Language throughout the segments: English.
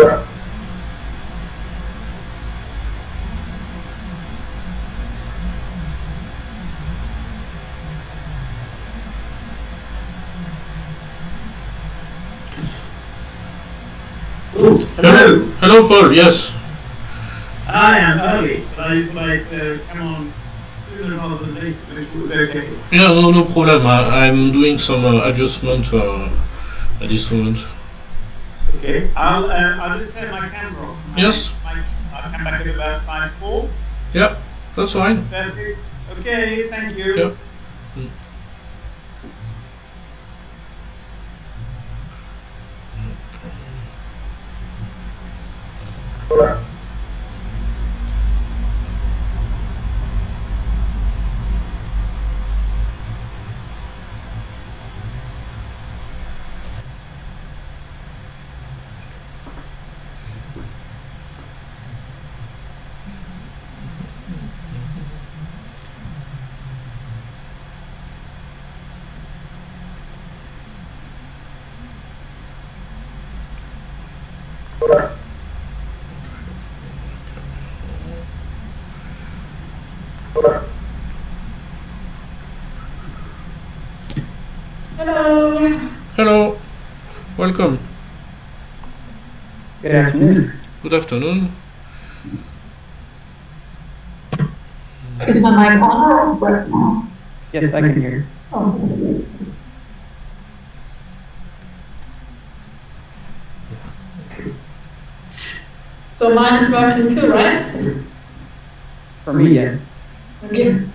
Hello. Hello, Paul. Yes. I am early, but I just like to come on sooner rather than later, which was okay. Yeah, no problem. I'm doing some adjustment at this moment. Okay, I'll just turn my camera off. Yes. I'll come back at about 5:04. Yeah, that's fine. Perfect. Okay, thank you. Yeah. Hello. Hello. Welcome. Good afternoon. Good afternoon. Is my mic on or right now? Yes, I can hear. Oh. So mine is working too, right? For me, yes. Okay.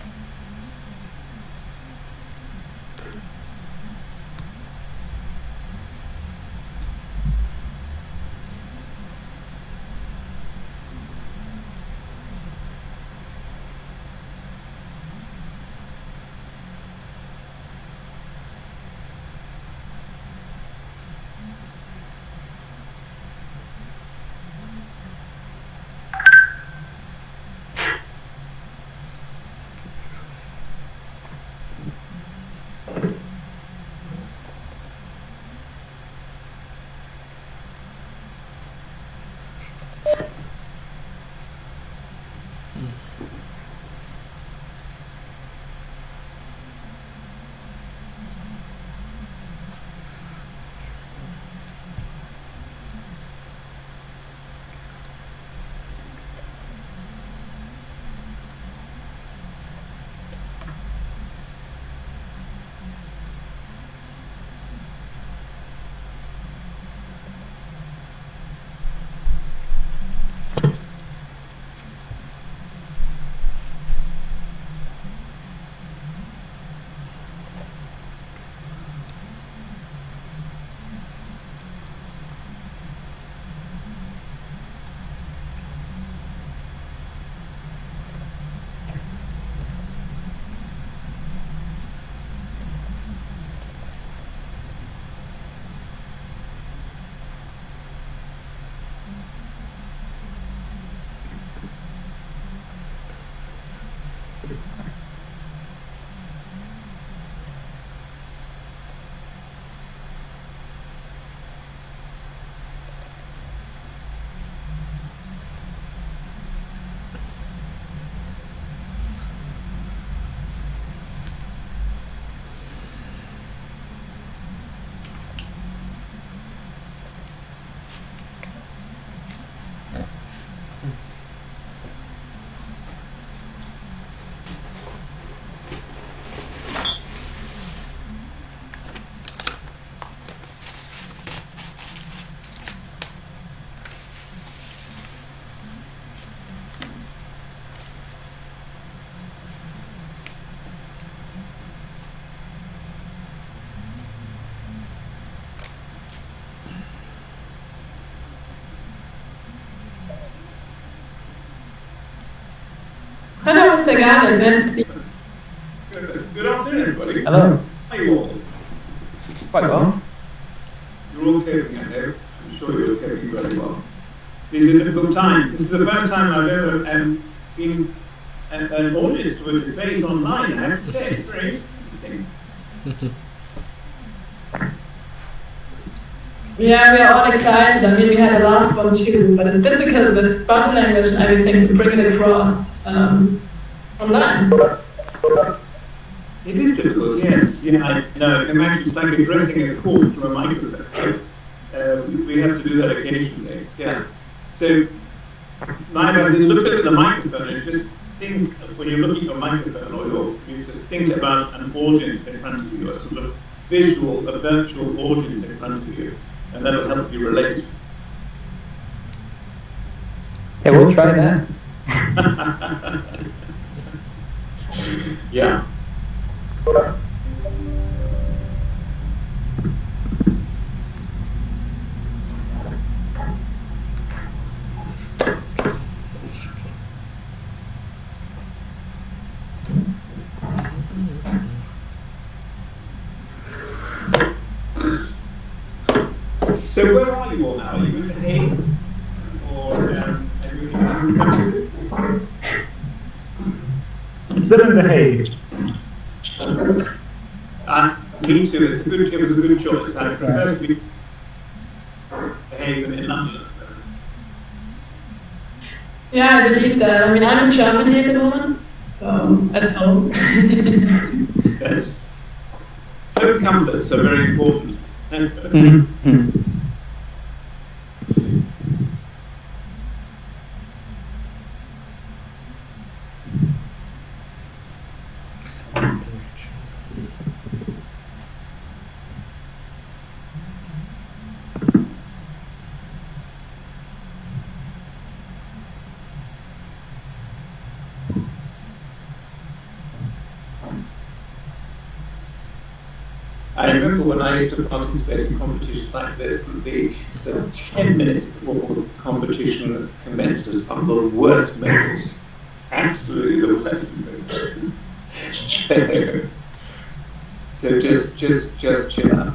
Hello, Mr. Garner. Nice to see you. Good afternoon, everybody. Hello. How are you all? Quite well. You're all coping, I hope. I'm sure you're coping very well. These are difficult times. This is the first time I've ever been an audience to a debate online, I have to say. It's very interesting. Yeah, we are all excited. I mean, we had the last one too, but it's difficult with body language and everything to bring it across online. It is difficult, yes. Yeah, I know. Imagine it's like addressing a call from a microphone. We have to do that occasionally. Yeah. So, neither look at the microphone and just think when you're looking at a microphone, or you just think about an audience in front of you, a sort of visual, a virtual audience in front of you, and that'll help you relate. Yeah, we'll try that. Yeah. So where are you all now? Are you in Hague? Or are you in different countries? Still in the Hague. Me too. It was a good choice. I prefer to be in Hague than in London. Yeah, I believe that. I mean, I'm in Germany at the moment, at home. Yes. Home comforts are very important. I remember when I used to participate in competitions like this, the 10 minutes before the competition commences are the worst moments. Absolutely the worst moments. So just chill out.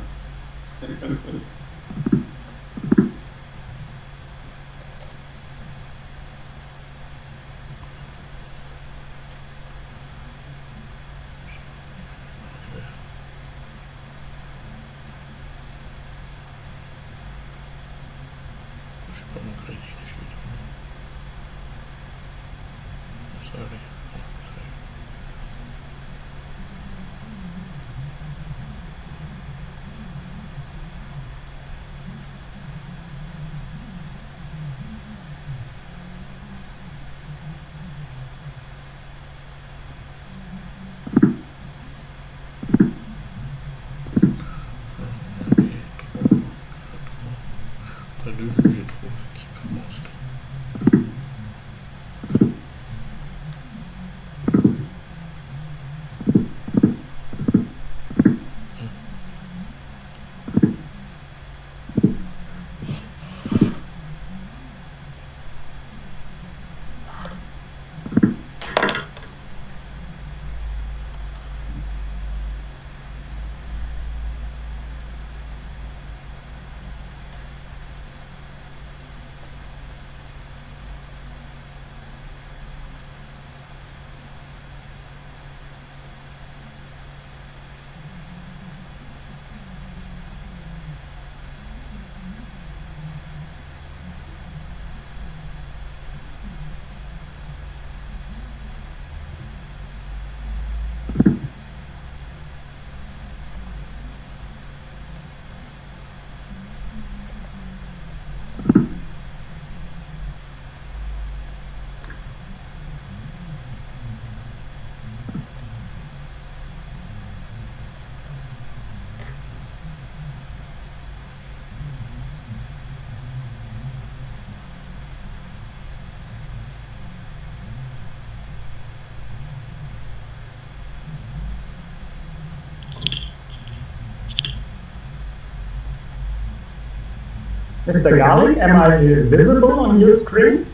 Mr. Gali, am I visible on your screen?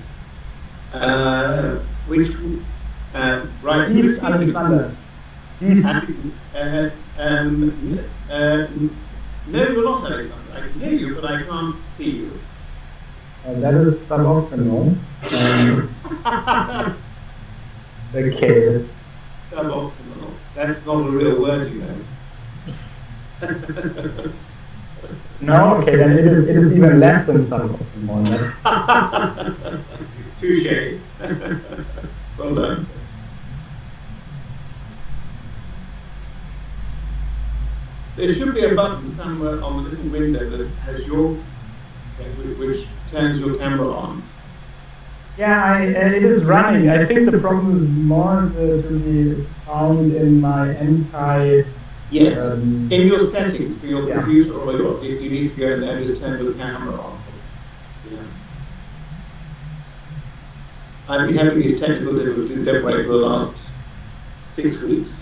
Right. East Alexander. East. No, you're not Alexander. I can hear you, but I can't see you. That is suboptimal. Okay. Suboptimal. That's not a real word, you know. No, okay, then it is even less than suboptimal. Touche. Well done. There should be a button somewhere on the little window that has which turns your camera on. Yeah, it is running. I think the problem is more to be found in my anti. Yes, in your settings for your computer, or you need to go in there and just turn your camera on. Yeah. I've been having these technical difficulties, don't worry, for the last 6 weeks.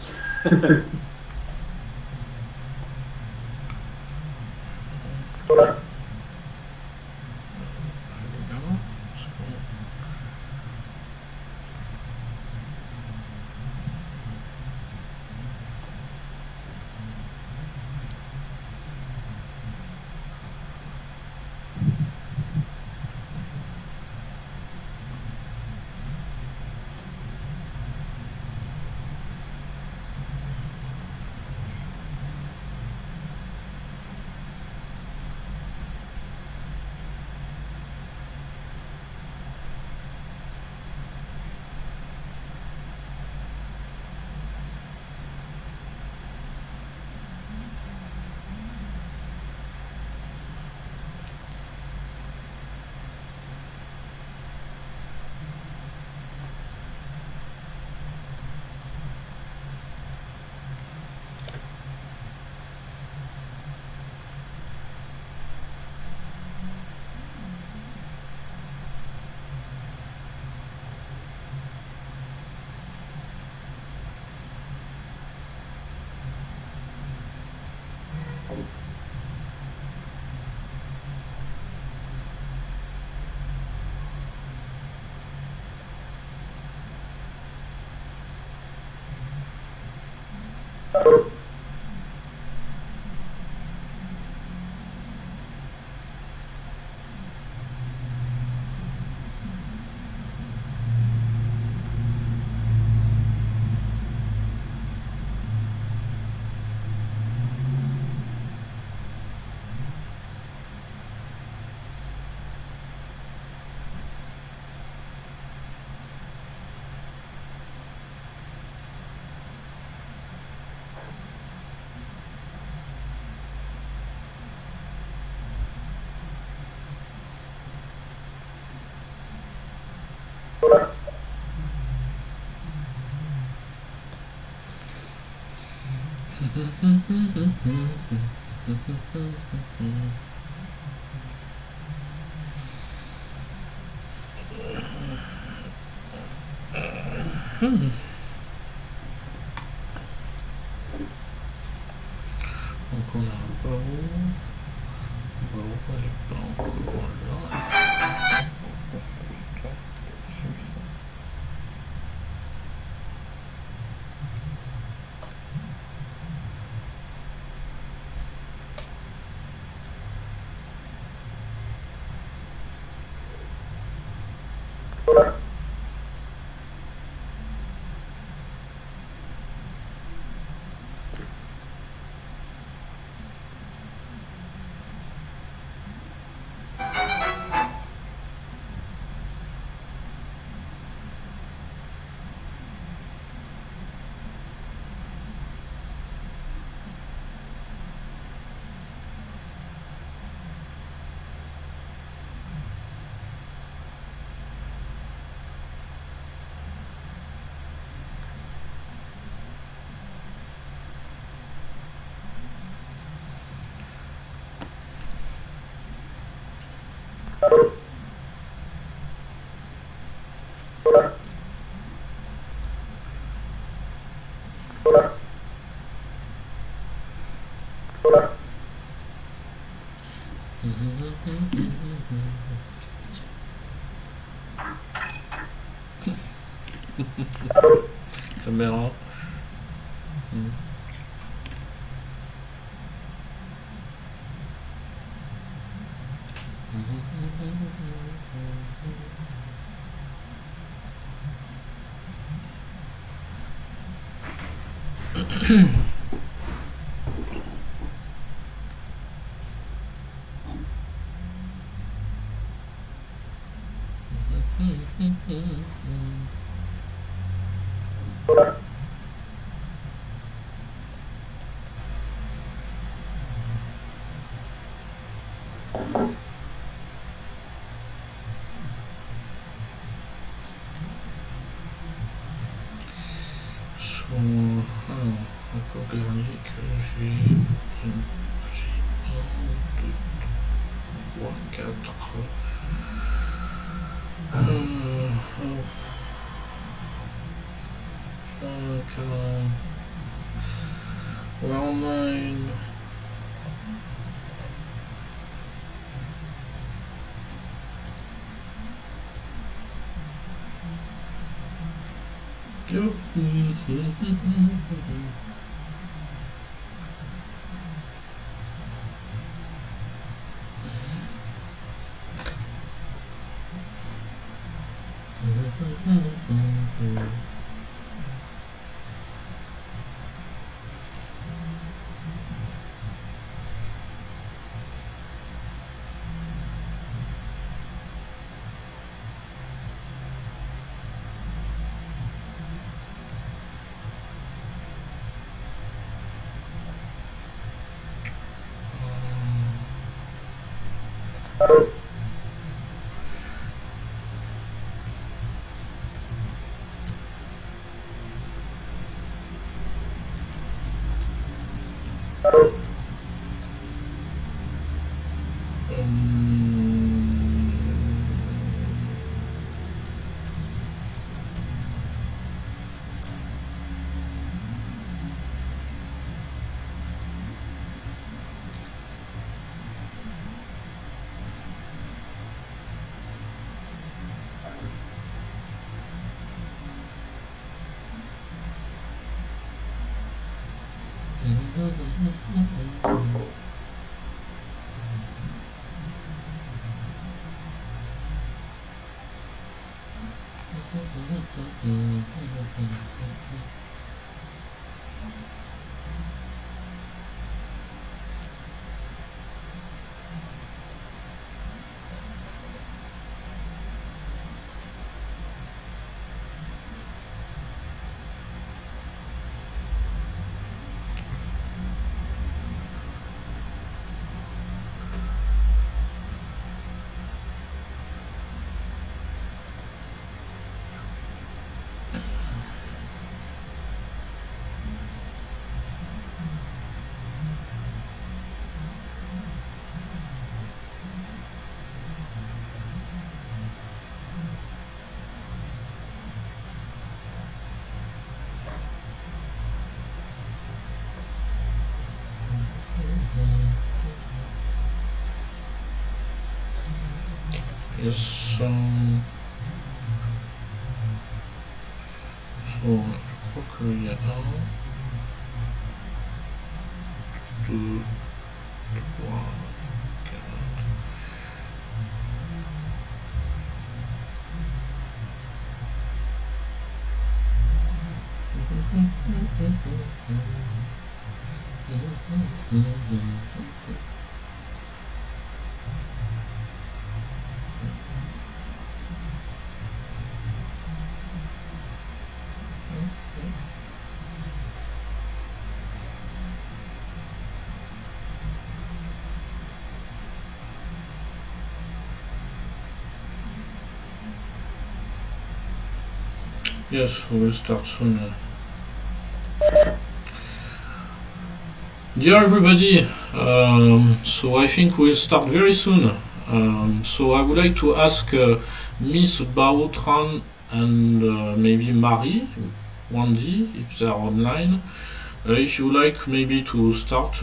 Donc on a un barreau elle n'est pas encore là. Caméra. Alors, encore dernier que j'ai 1, 2, 3, 4. Round 9. Yep. Yes, so je crois qu'il y a 1, 2, 3, 4. Yes, we will start soon. Dear everybody, so I think we'll start very soon. So I would like to ask Miss Bautran and maybe Marie, Wendy, if they are online, if you like maybe to start,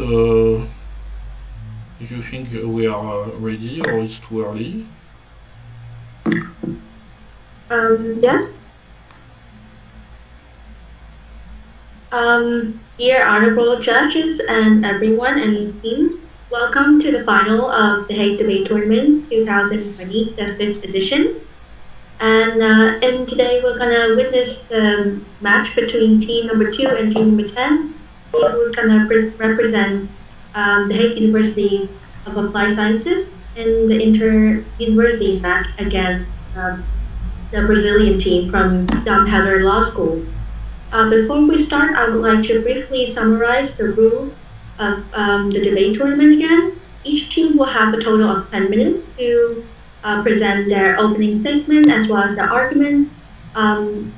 if you think we are ready or it's too early. Yes. Dear honorable judges and everyone and teams, welcome to the final of the Hague Debate Tournament 2020, the 5th edition. And today we're gonna witness the match between team number 2 and team number 10, who's gonna represent the Hague University of Applied Sciences in the inter-university match against the Brazilian team from Dom Heller Law School. Before we start, I would like to briefly summarize the rule of the debate tournament again. Each team will have a total of 10 minutes to present their opening statement as well as their arguments.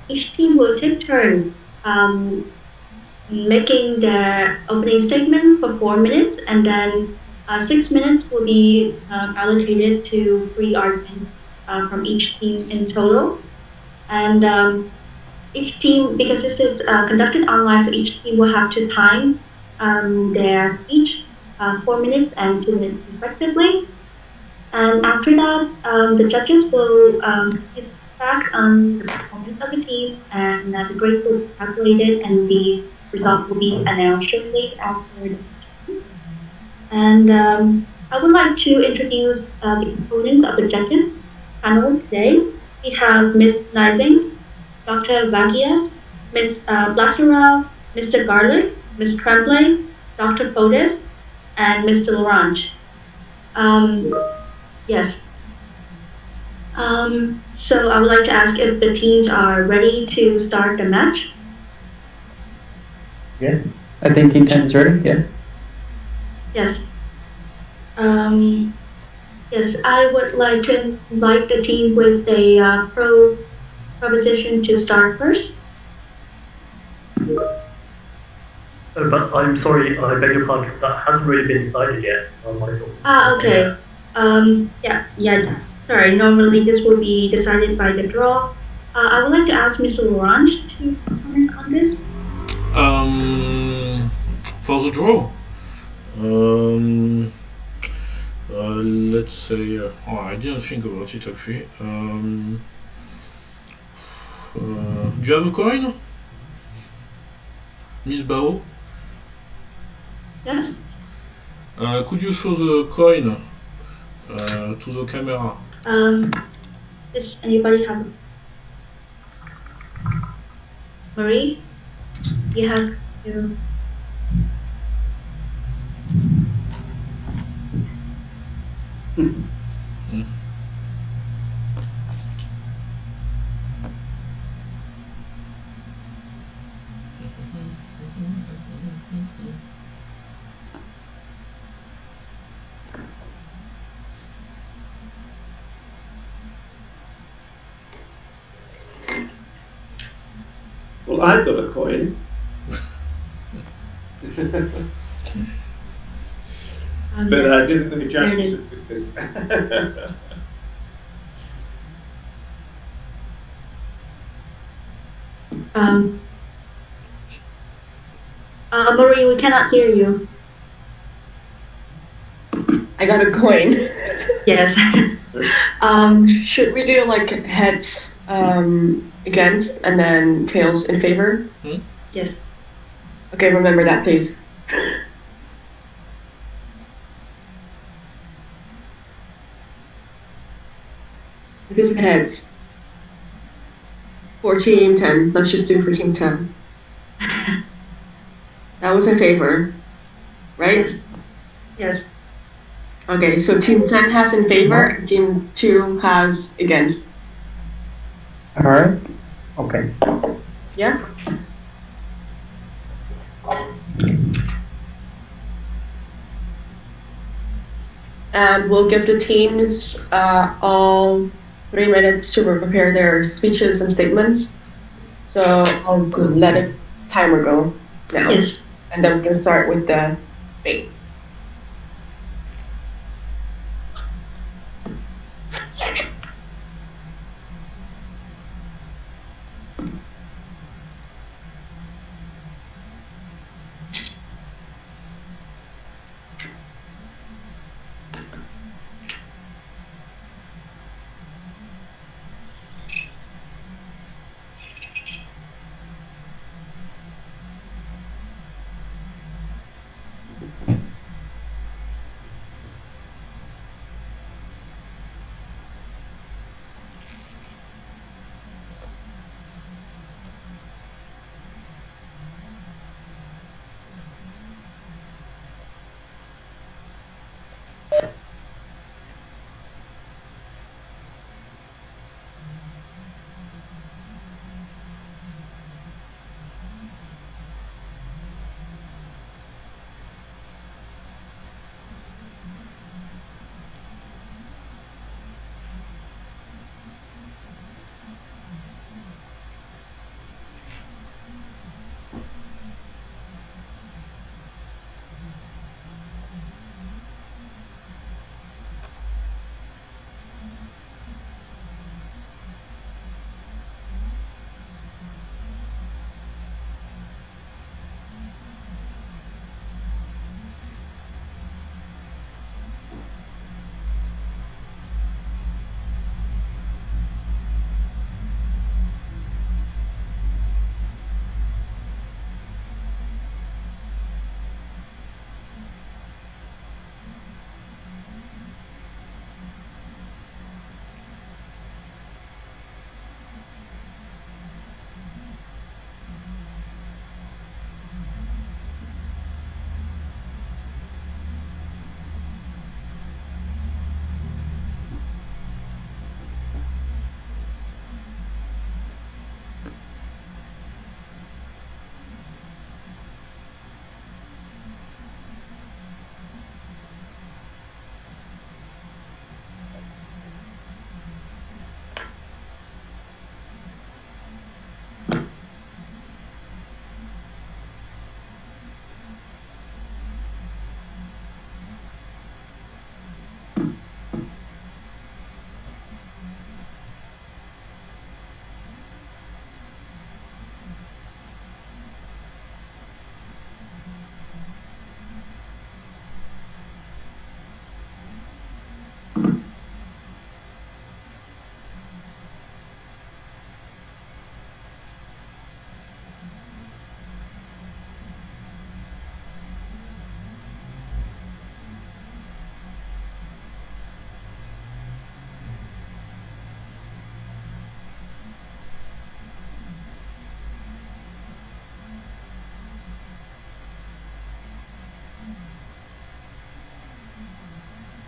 Each team will take turn making their opening statement for 4 minutes, and then 6 minutes will be allocated to free arguments from each team in total. And each team, because this is conducted online, so each team will have to time their speech 4 minutes and 2 minutes respectively. And after that, the judges will give back on the performance of the team, and the grades will be calculated, and the result will be announced shortly after the session. And I would like to introduce the components of the judges panel today. We have Ms. Nizing, Dr. Vagias, Ms. Blasarov, Mr. Garlic, Ms. Tremblay, Dr. Podes, and Mr. Laurent. Yes. So I would like to ask if the teams are ready to start the match. Yes, I think Team 10 is ready, yeah. Yes. Yes, I would like to invite the team with a proposition to start first. But I'm sorry, I beg your pardon, that hasn't really been decided yet. Okay. Yeah. Sorry, normally this will be decided by the draw. I would like to ask Mr. Laurent to comment on this. For the draw, let's say, I didn't think about it actually. Do you have a coin, Miss Bao? Yes. Could you show the coin to the camera? Does anybody have? Marie, you have to. Well, I've got a coin. But I didn't think Jack should pick this. Marie, we cannot hear you. I got a coin. Yes. Should we do like heads against and then tails in favor? Yes. Okay, remember that, please. This is heads. For team 10. Let's just do for team 10. That was in favor, right? Yes. Okay, so team 10 has in favor, team 2 has against. Alright. Okay. Yeah? And we'll give the teams all 3 minutes to prepare their speeches and statements. So I'll let the timer go now. Yes. And then we can start with the debate.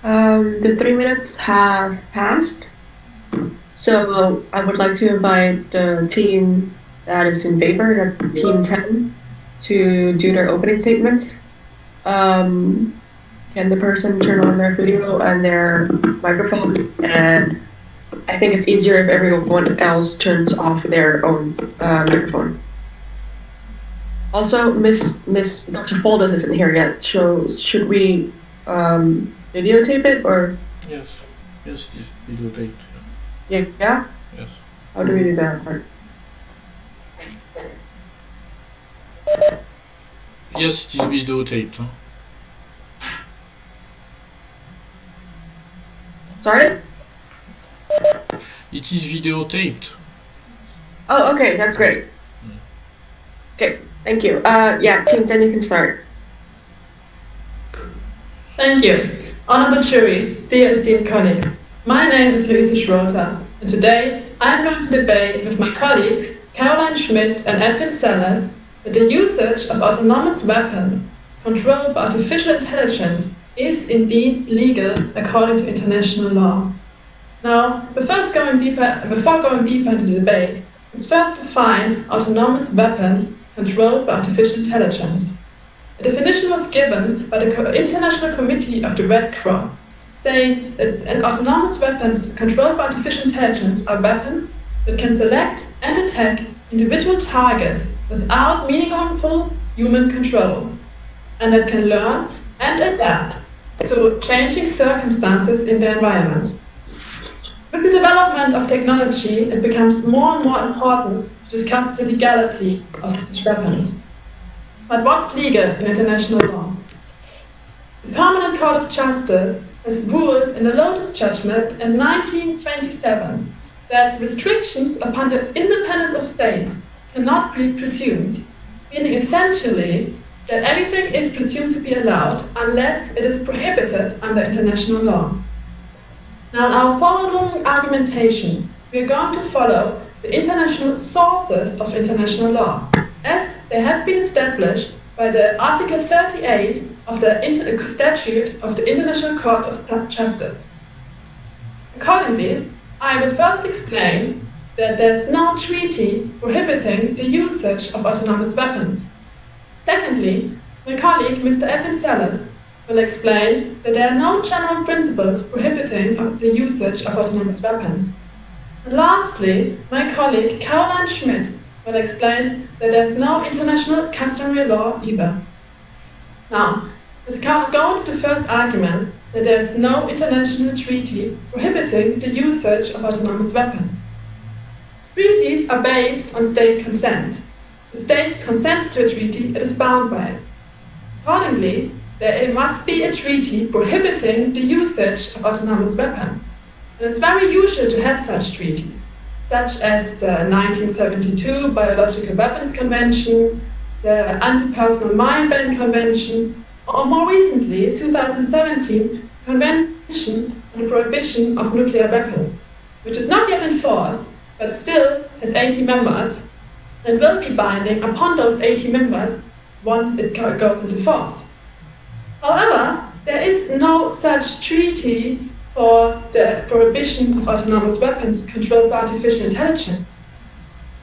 The 3 minutes have passed, so I would like to invite the team that is in favor, that's Team 10, to do their opening statements. Can the person turn on their video and their microphone? And I think it's easier if everyone else turns off their own microphone. Also, Miss Dr. Foldes isn't here yet, so should we videotape it or? Yes, just videotape. Yeah. Yes. How do we do that part? Yes, it is videotaped. Huh? Sorry? It is videotaped. Oh, okay, that's great. Okay, thank you. Yeah, Team 10, you can start. Thank you. Honorable jury, dear esteemed colleagues, my name is Luise Schroter, and today I am going to debate with my colleagues Caroline Schmidt and Edwin that the usage of autonomous weapons controlled by artificial intelligence is indeed legal according to international law. Now, before going deeper into the debate, let's first define autonomous weapons controlled by artificial intelligence. A definition was given by the International Committee of the Red Cross, saying that autonomous weapons controlled by artificial intelligence are weapons that can select and attack individual targets without meaningful human control, and that can learn and adapt to changing circumstances in their environment. With the development of technology, it becomes more and more important to discuss the legality of such weapons. But what's legal in international law? The Permanent Court of Justice has ruled in the Lotus Judgment in 1927 that restrictions upon the independence of states cannot be presumed, meaning essentially that everything is presumed to be allowed unless it is prohibited under international law. Now, in our following argumentation, we are going to follow the international sources of international law, as they have been established by the Article 38 of the Statute of the International Court of Justice. Accordingly, I will first explain that there is no treaty prohibiting the usage of autonomous weapons. Secondly, my colleague, Mr. Edwin, will explain that there are no general principles prohibiting the usage of autonomous weapons. And lastly, my colleague, Caroline Schmidt, will explain that there is no international customary law either. Now, let's go into the first argument, that there is no international treaty prohibiting the usage of autonomous weapons. Treaties are based on state consent. The state consents to a treaty, it is bound by it. Accordingly, there must be a treaty prohibiting the usage of autonomous weapons. And it's very usual to have such treaties, such as the 1972 Biological Weapons Convention, the Anti-Personal Mine Ban Convention, or more recently, 2017, Convention on the Prohibition of Nuclear Weapons, which is not yet in force, but still has 80 members, and will be binding upon those 80 members once it goes into force. However, there is no such treaty for the prohibition of autonomous weapons controlled by artificial intelligence.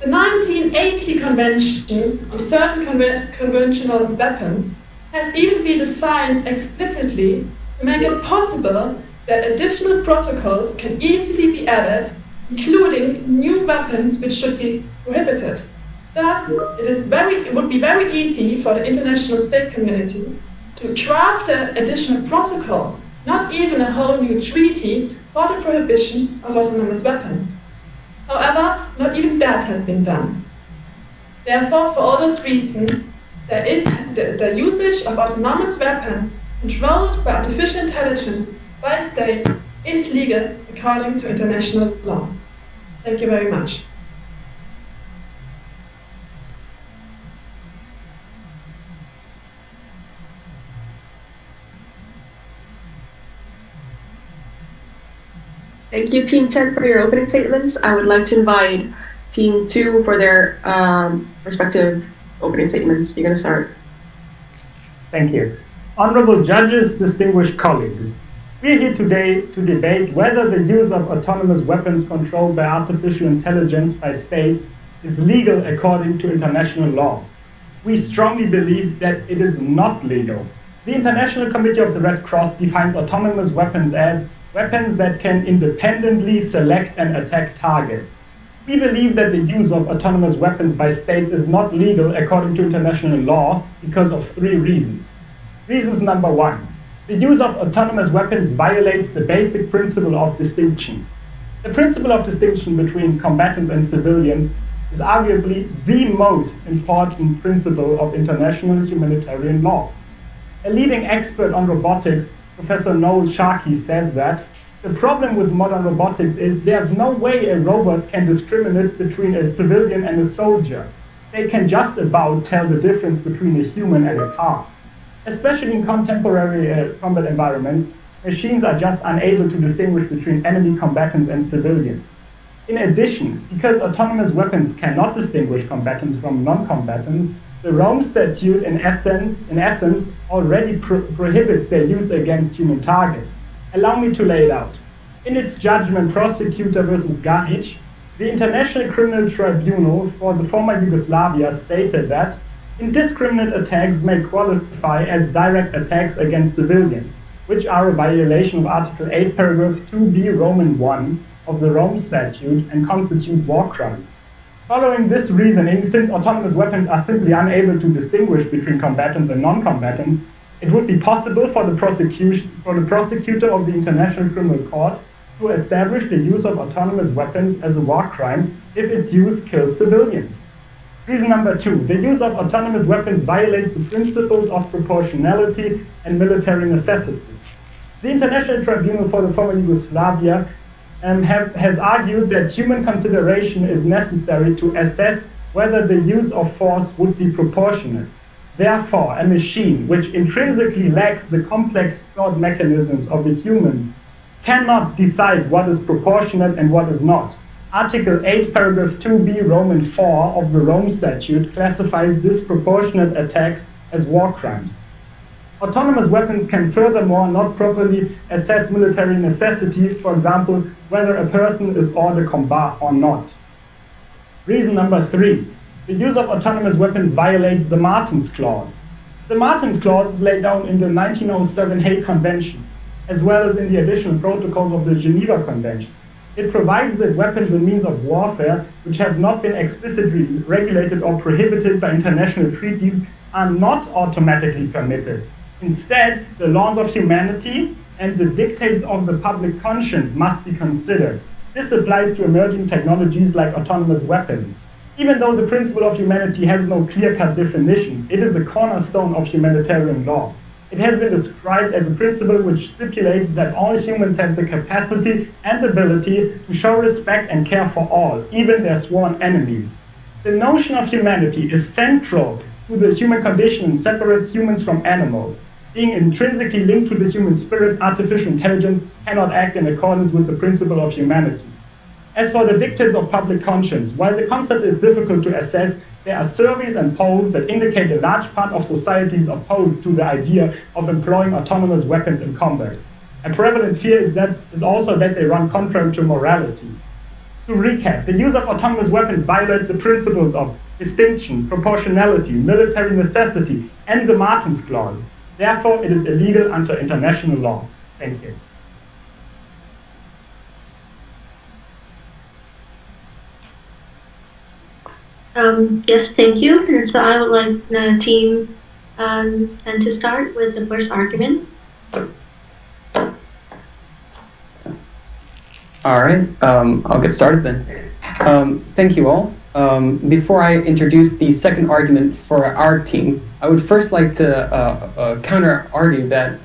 The 1980 Convention on Certain Conventional Weapons has even been designed explicitly to make it possible that additional protocols can easily be added, including new weapons which should be prohibited. Thus, it would be very easy for the international state community to draft an additional protocol, not even a whole new treaty, for the prohibition of autonomous weapons. However, not even that has been done. Therefore, for all those reasons, there is the usage of autonomous weapons controlled by artificial intelligence by states is legal according to international law. Thank you very much. Thank you, Team 10, for your opening statements. I would like to invite Team 2 for their respective opening statements. You're going to start. Thank you. Honorable judges, distinguished colleagues, We are here today to debate whether the use of autonomous weapons controlled by artificial intelligence by states is legal according to international law. We strongly believe that it is not legal. The International Committee of the Red Cross defines autonomous weapons as weapons that can independently select and attack targets. We believe that the use of autonomous weapons by states is not legal according to international law because of 3 reasons. Reasons number 1. The use of autonomous weapons violates the basic principle of distinction. The principle of distinction between combatants and civilians is arguably the most important principle of international humanitarian law. A leading expert on robotics, Professor Noel Sharkey, says that the problem with modern robotics is there's no way a robot can discriminate between a civilian and a soldier. They can just about tell the difference between a human and a car. Especially in contemporary combat environments, machines are just unable to distinguish between enemy combatants and civilians. In addition, because autonomous weapons cannot distinguish combatants from non-combatants, the Rome Statute in essence already prohibits their use against human targets. Allow me to lay it out. In its judgment, Prosecutor versus Ganic, the International Criminal Tribunal for the former Yugoslavia stated that indiscriminate attacks may qualify as direct attacks against civilians, which are a violation of Article 8, Paragraph 2b, Roman 1 of the Rome Statute and constitute war crime. Following this reasoning, since autonomous weapons are simply unable to distinguish between combatants and non-combatants, it would be possible for the prosecutor of the International Criminal Court to establish the use of autonomous weapons as a war crime if its use kills civilians. Reason number 2, the use of autonomous weapons violates the principles of proportionality and military necessity. The International Tribunal for the former Yugoslavia has argued that human consideration is necessary to assess whether the use of force would be proportionate. Therefore, a machine which intrinsically lacks the complex thought mechanisms of a human cannot decide what is proportionate and what is not. Article 8, Paragraph 2b, Roman 4 of the Rome Statute classifies disproportionate attacks as war crimes. Autonomous weapons can furthermore not properly assess military necessity, for example, whether a person is hors de combat or not. Reason number 3. The use of autonomous weapons violates the Martens Clause. The Martens Clause is laid down in the 1907 Hague Convention, as well as in the additional protocols of the Geneva Convention. It provides that weapons and means of warfare, which have not been explicitly regulated or prohibited by international treaties, are not automatically permitted. Instead, the laws of humanity and the dictates of the public conscience must be considered. This applies to emerging technologies like autonomous weapons. Even though the principle of humanity has no clear-cut definition, it is a cornerstone of humanitarian law. It has been described as a principle which stipulates that all humans have the capacity and ability to show respect and care for all, even their sworn enemies. The notion of humanity is central to the human condition and separates humans from animals. Being intrinsically linked to the human spirit, artificial intelligence cannot act in accordance with the principle of humanity. As for the dictates of public conscience, while the concept is difficult to assess, there are surveys and polls that indicate a large part of society is opposed to the idea of employing autonomous weapons in combat. A prevalent fear is also that they run contrary to morality. To recap, the use of autonomous weapons violates the principles of distinction, proportionality, military necessity, and the Martens Clause. Therefore, it is illegal under international law. Thank you. Yes, thank you. And so I would like the team and to start with the first argument. All right, I'll get started then. Thank you all. Before I introduce the second argument for our team, I would first like to counter-argue that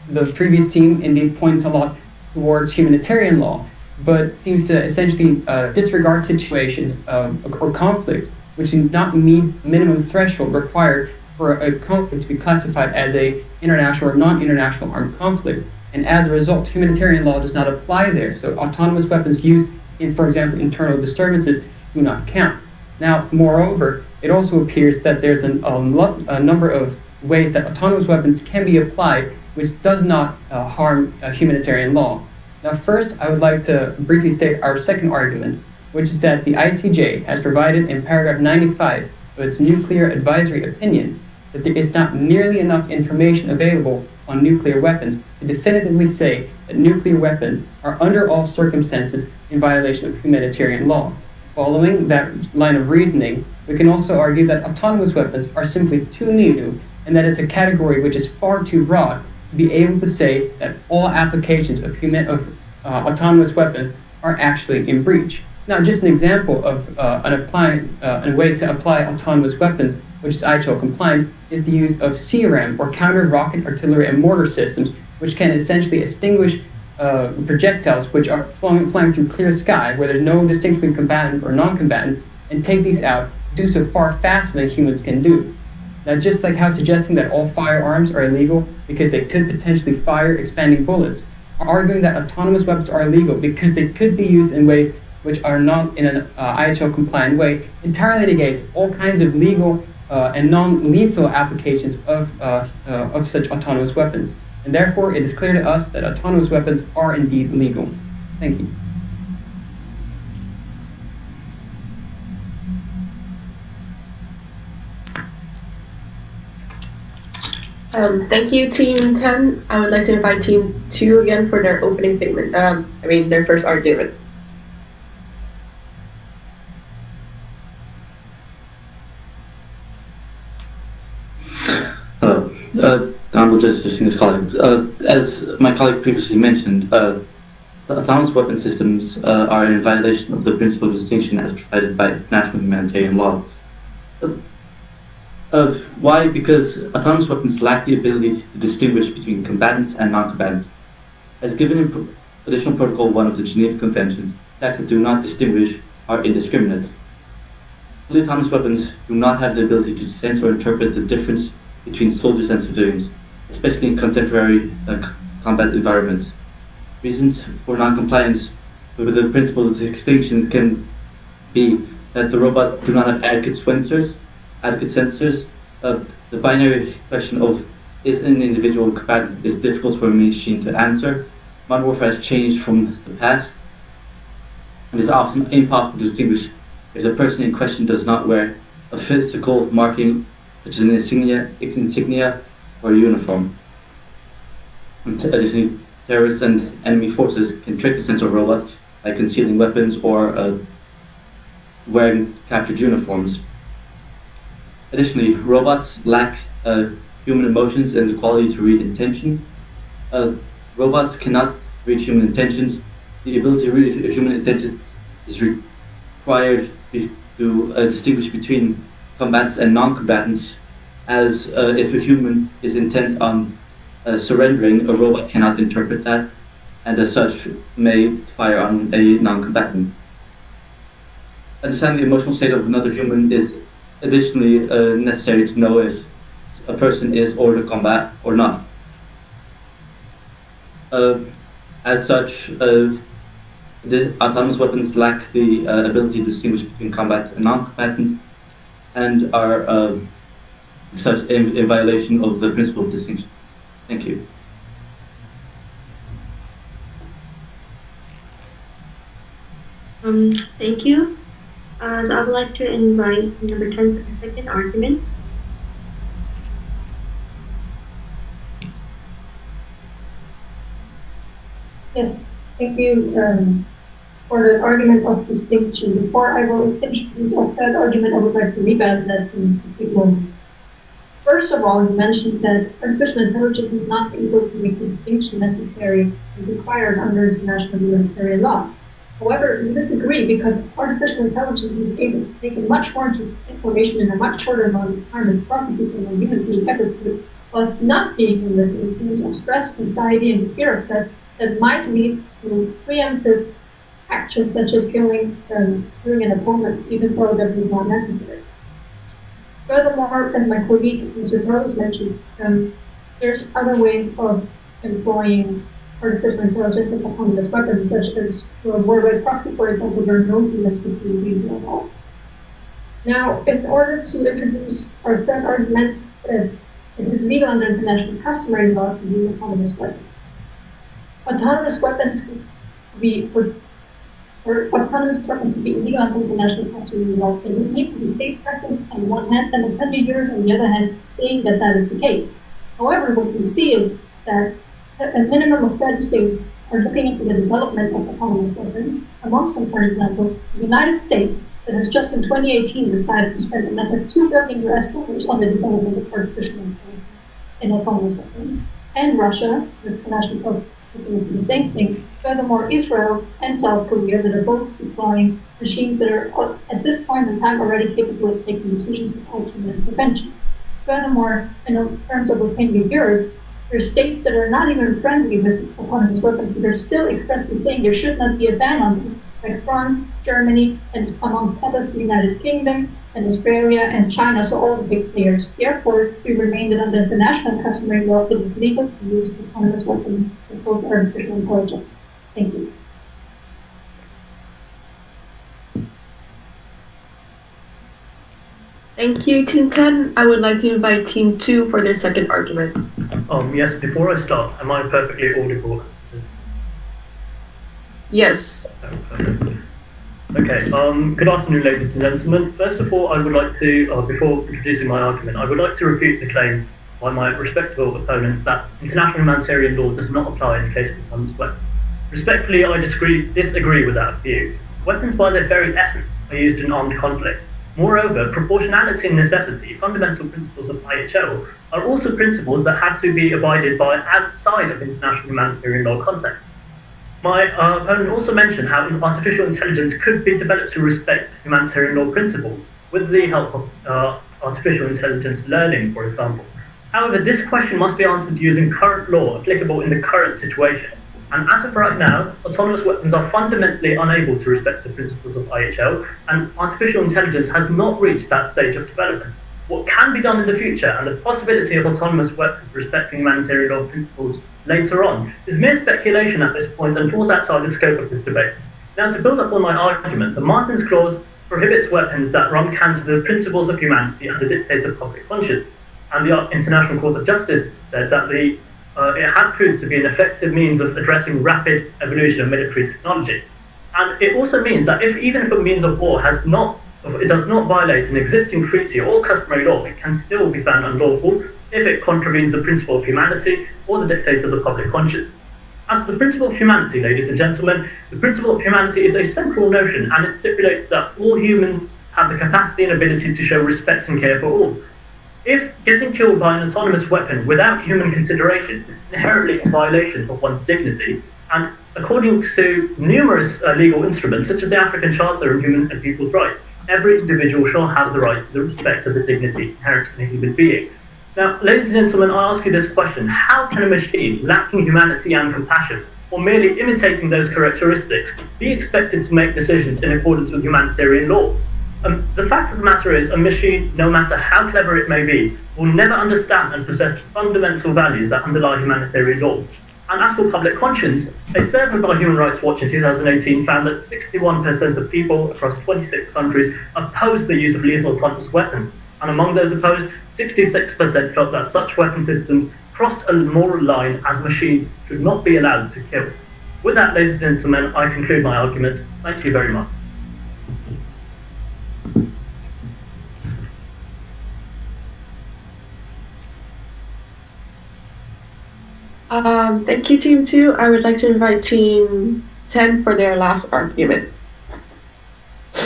the previous team indeed points a lot towards humanitarian law, but seems to essentially disregard situations or conflicts which do not meet minimum threshold required for a conflict to be classified as a international or non-international armed conflict. And as a result, humanitarian law does not apply there. So autonomous weapons used in, for example, internal disturbances do not count. Now, moreover, it also appears that there's a number of ways that autonomous weapons can be applied which does not harm humanitarian law. Now first, I would like to briefly state our second argument, which is that the ICJ has provided in paragraph 95 of its nuclear advisory opinion that there is not nearly enough information available on nuclear weapons to definitively say that nuclear weapons are under all circumstances in violation of humanitarian law. Following that line of reasoning, we can also argue that autonomous weapons are simply too new and that it's a category which is far too broad to be able to say that all applications of autonomous weapons are actually in breach. Now, just an example of a way to apply autonomous weapons, which is ITIL compliant, is the use of CRAM, or counter-rocket artillery and mortar systems, which can essentially extinguish projectiles which are flying through clear sky, where there's no distinction between combatant or non-combatant, and take these out, do so far faster than humans can do. Now, just like how suggesting that all firearms are illegal because they could potentially fire expanding bullets, arguing that autonomous weapons are illegal because they could be used in ways which are not in an IHL compliant way, entirely negates all kinds of legal and non-lethal applications of such autonomous weapons. And therefore, it is clear to us that autonomous weapons are indeed legal. Thank you. Thank you, Team 10. I would like to invite Team 2 again for their opening statement. Their first argument. Honorable Judges, distinguished colleagues. As my colleague previously mentioned, the autonomous weapon systems are in violation of the principle of distinction as provided by international humanitarian law. Why? Because autonomous weapons lack the ability to distinguish between combatants and non-combatants. As given in Additional Protocol 1 of the Geneva Conventions, attacks that do not distinguish are indiscriminate. Fully autonomous weapons do not have the ability to sense or interpret the difference between soldiers and civilians, especially in contemporary combat environments. Reasons for non-compliance with the principle of distinction can be that the robot do not have adequate sensors. The binary question of is an individual combatant is difficult for a machine to answer. Modern warfare has changed from the past, and it is often impossible to distinguish if the person in question does not wear a physical marking such as an insignia or a uniform. Additionally, terrorists and enemy forces can trick the sensor robots by concealing weapons or wearing captured uniforms. Additionally, robots lack human emotions and the quality to read intention. Robots cannot read human intentions. The ability to read human intention is required to distinguish between combatants and non-combatants, as if a human is intent on surrendering, a robot cannot interpret that, and as such may fire on a non-combatant. Understanding the emotional state of another human is additionally necessary to know if a person is hors de combat or not. As such, the autonomous weapons lack the ability to distinguish between combatants and non-combatants, and are such in violation of the principle of distinction. Thank you. Thank you. So I would like to invite number 10 for the second argument. Yes, thank you for the argument of distinction. Before I will introduce our third argument, I would like to rebut that in a quick moment. First of all, you mentioned that artificial intelligence is not able to make the distinction necessary and required under international humanitarian law. However, we disagree because artificial intelligence is able to take much more information in a much shorter amount of time and process it than a human being ever could, while it's not being in terms of stress, anxiety, and fear of that might lead to preemptive actions such as killing an opponent, even though that was not necessary. Furthermore, as my colleague Mr. Carlos mentioned, there's other ways of employing artificial intelligence and autonomous weapons, such as through a worldwide proxy, for example, where no humans would be involved at all. Now, in order to introduce our third argument, that it is legal under international customary law to use autonomous weapons. Autonomous weapons for autonomous weapons to be illegal under international customary law, it would need to be state practice on one hand and the plenty years on the other hand saying that that is the case. However, what we see is that a minimum of 30 states are looking into the development of autonomous weapons. Amongst them, for example, the United States, that has just in 2018 decided to spend another $2 billion on the development of artificial intelligence in autonomous weapons, and Russia, the national looking into the same thing. Furthermore, Israel and South Korea that are both deploying machines that are at this point in time already capable of taking decisions without human intervention. Furthermore, in terms of opinion yours, there are states that are not even friendly with autonomous weapons that are still expressly saying there should not be a ban on them, like France, Germany, and amongst others the United Kingdom, and Australia and China, so all the big players. Therefore, we remain that under international customary law, it is legal to use autonomous weapons controlled by artificial intelligence. Thank you. Thank you, Team 10. I would like to invite Team 2 for their second argument. Yes, before I start, am I perfectly audible? Yes. Okay, good afternoon, ladies and gentlemen. First of all, I would like to, before introducing my argument, I would like to refute the claim by my respectable opponents that international humanitarian law does not apply in the case of autonomous weapons. Respectfully, I disagree with that view. Weapons by their very essence are used in armed conflict. Moreover, proportionality and necessity, fundamental principles of IHL, are also principles that have to be abided by outside of international humanitarian law context. My opponent also mentioned how artificial intelligence could be developed to respect humanitarian law principles with the help of artificial intelligence learning, for example. However, this question must be answered using current law applicable in the current situation. And as of right now, autonomous weapons are fundamentally unable to respect the principles of IHL, and artificial intelligence has not reached that stage of development. What can be done in the future, and the possibility of autonomous weapons respecting humanitarian law principles later on, is mere speculation at this point and falls outside the scope of this debate. Now, to build up on my argument, the Martens Clause prohibits weapons that run counter to the principles of humanity and the dictates of public conscience. And the International Court of Justice said that it had proved to be an effective means of addressing rapid evolution of military technology. And it also means that even if a means of war does not violate an existing treaty or customary law, it can still be found unlawful if it contravenes the principle of humanity or the dictates of the public conscience. As for the principle of humanity, ladies and gentlemen, the principle of humanity is a central notion, and it stipulates that all humans have the capacity and ability to show respect and care for all. If getting killed by an autonomous weapon without human consideration is inherently a violation of one's dignity, and according to numerous legal instruments such as the African Charter of Human and People's Rights, every individual shall have the right to the respect of the dignity inherent in a human being. Now, ladies and gentlemen, I ask you this question: how can a machine lacking humanity and compassion, or merely imitating those characteristics, be expected to make decisions in accordance with humanitarian law? The fact of the matter is, a machine, no matter how clever it may be, will never understand and possess the fundamental values that underlie humanitarian law. And as for public conscience, a survey by Human Rights Watch in 2018 found that 61% of people across 26 countries opposed the use of lethal autonomous weapons. And among those opposed, 66% felt that such weapon systems crossed a moral line as machines should not be allowed to kill. With that, ladies and gentlemen, I conclude my argument. Thank you very much. Thank you, Team 2. I would like to invite Team 10 for their last argument.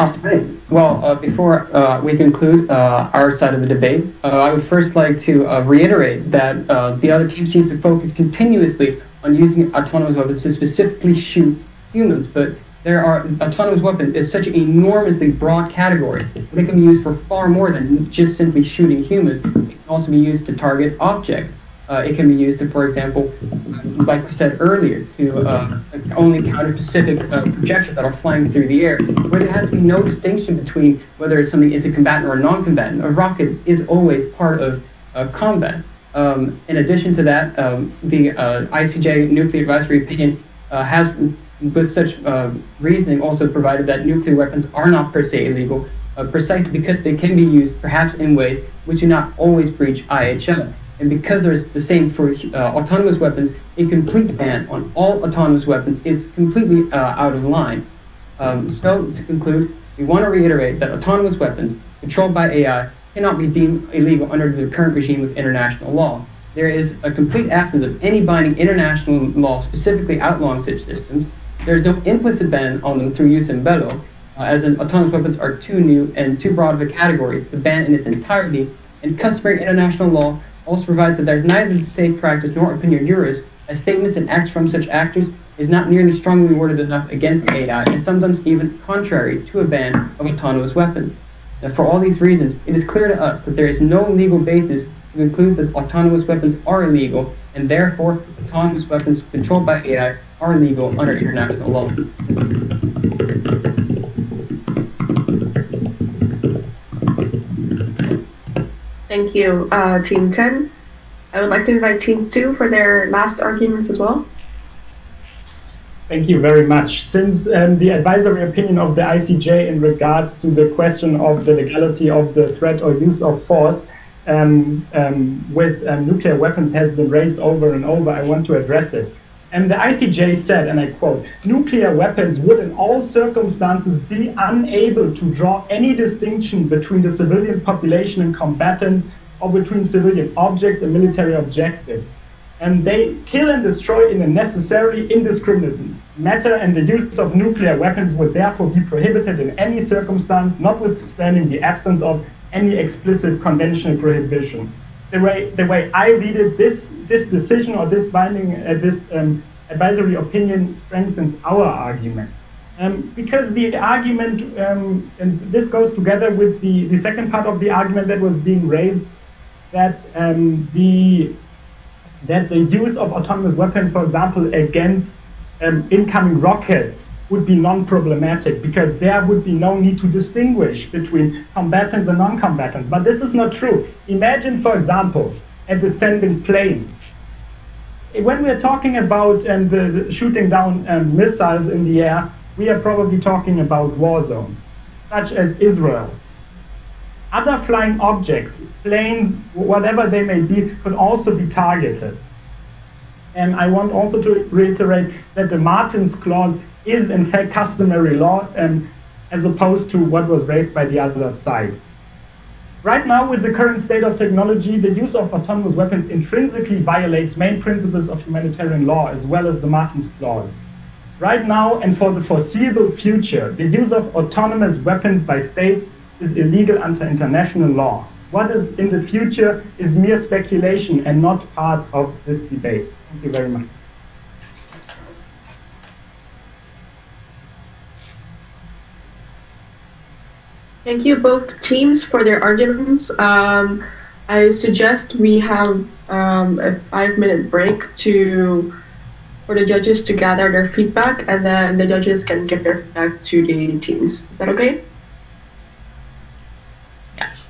Okay. Well, before we conclude our side of the debate, I would first like to reiterate that the other team seems to focus continuously on using autonomous weapons to specifically shoot humans, but autonomous weapons is such an enormously broad category. It can be used for far more than just simply shooting humans. It can also be used to target objects. It can be used to, for example, like we said earlier, to only counter specific projectiles that are flying through the air, where there has to be no distinction between whether something is a combatant or a non-combatant. A rocket is always part of combat. In addition to that, the ICJ nuclear advisory opinion has, with such reasoning, also provided that nuclear weapons are not per se illegal, precisely because they can be used perhaps in ways which do not always breach IHL. And because there's the same for autonomous weapons, a complete ban on all autonomous weapons is completely out of line. So to conclude, we want to reiterate that autonomous weapons controlled by AI cannot be deemed illegal under the current regime of international law. There is a complete absence of any binding international law specifically outlawing such systems. There's no implicit ban on them through use in bello, as in autonomous weapons are too new and too broad of a category to ban in its entirety, and customary international law also provides that there's neither safe practice nor opinion juris, as statements and acts from such actors is not nearly strongly worded enough against AI, and sometimes even contrary to a ban of autonomous weapons. Now, for all these reasons, it is clear to us that there is no legal basis to conclude that autonomous weapons are illegal, and therefore autonomous weapons controlled by AI are illegal under international law. Thank you, Team 10. I would like to invite Team 2 for their last arguments as well. Thank you very much. Since the advisory opinion of the ICJ in regards to the question of the legality of the threat or use of force with nuclear weapons has been raised over and over, I want to address it. And the ICJ said, and I quote, "Nuclear weapons would in all circumstances be unable to draw any distinction between the civilian population and combatants or between civilian objects and military objectives. And they kill and destroy in a necessarily indiscriminate manner, and the use of nuclear weapons would therefore be prohibited in any circumstance, notwithstanding the absence of any explicit conventional prohibition." The way I read it, this decision or this binding, advisory opinion strengthens our argument. Because the argument, and this goes together with the second part of the argument that was being raised, that the use of autonomous weapons, for example, against incoming rockets would be non-problematic because there would be no need to distinguish between combatants and non-combatants. But this is not true. Imagine, for example, a descending plane. When we're talking about the shooting down missiles in the air, we are probably talking about war zones, such as Israel. Other flying objects, planes, whatever they may be, could also be targeted. And I want also to reiterate that the Martens Clause is in fact customary law, as opposed to what was raised by the other side. Right now, with the current state of technology, the use of autonomous weapons intrinsically violates main principles of humanitarian law, as well as the Martens Clause. Right now, and for the foreseeable future, the use of autonomous weapons by states is illegal under international law. What is in the future is mere speculation and not part of this debate. Thank you very much. Thank you both teams for their arguments. I suggest we have a 5-minute break for the judges to gather their feedback, and then the judges can give their feedback to the teams. Is that okay? Yes.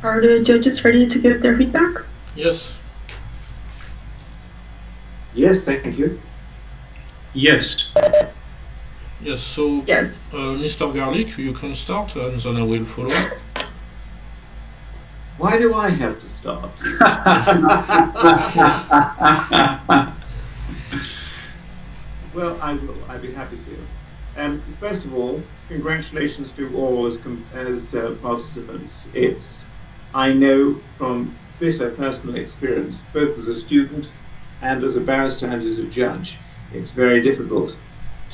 Are the judges ready to give their feedback? Yes. Yes, thank you. Yes. Yes, so Yes. Mr. Garlic, you can start and then I will follow. Why do I have to start? Well, I will. I'd be happy to. First of all, congratulations to all as participants. I know from bitter personal experience, both as a student and as a barrister and as a judge, it's very difficult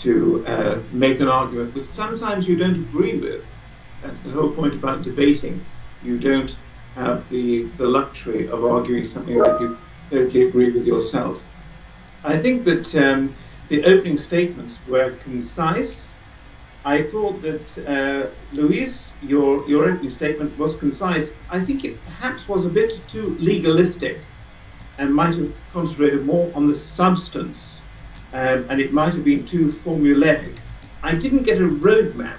to make an argument which sometimes you don't agree with. That's the whole point about debating. You don't have the luxury of arguing something that you totally agree with yourself. I think that the opening statements were concise. I thought that, Luise, your opening statement was concise. I think it perhaps was a bit too legalistic and might have concentrated more on the substance, and it might have been too formulaic. I didn't get a roadmap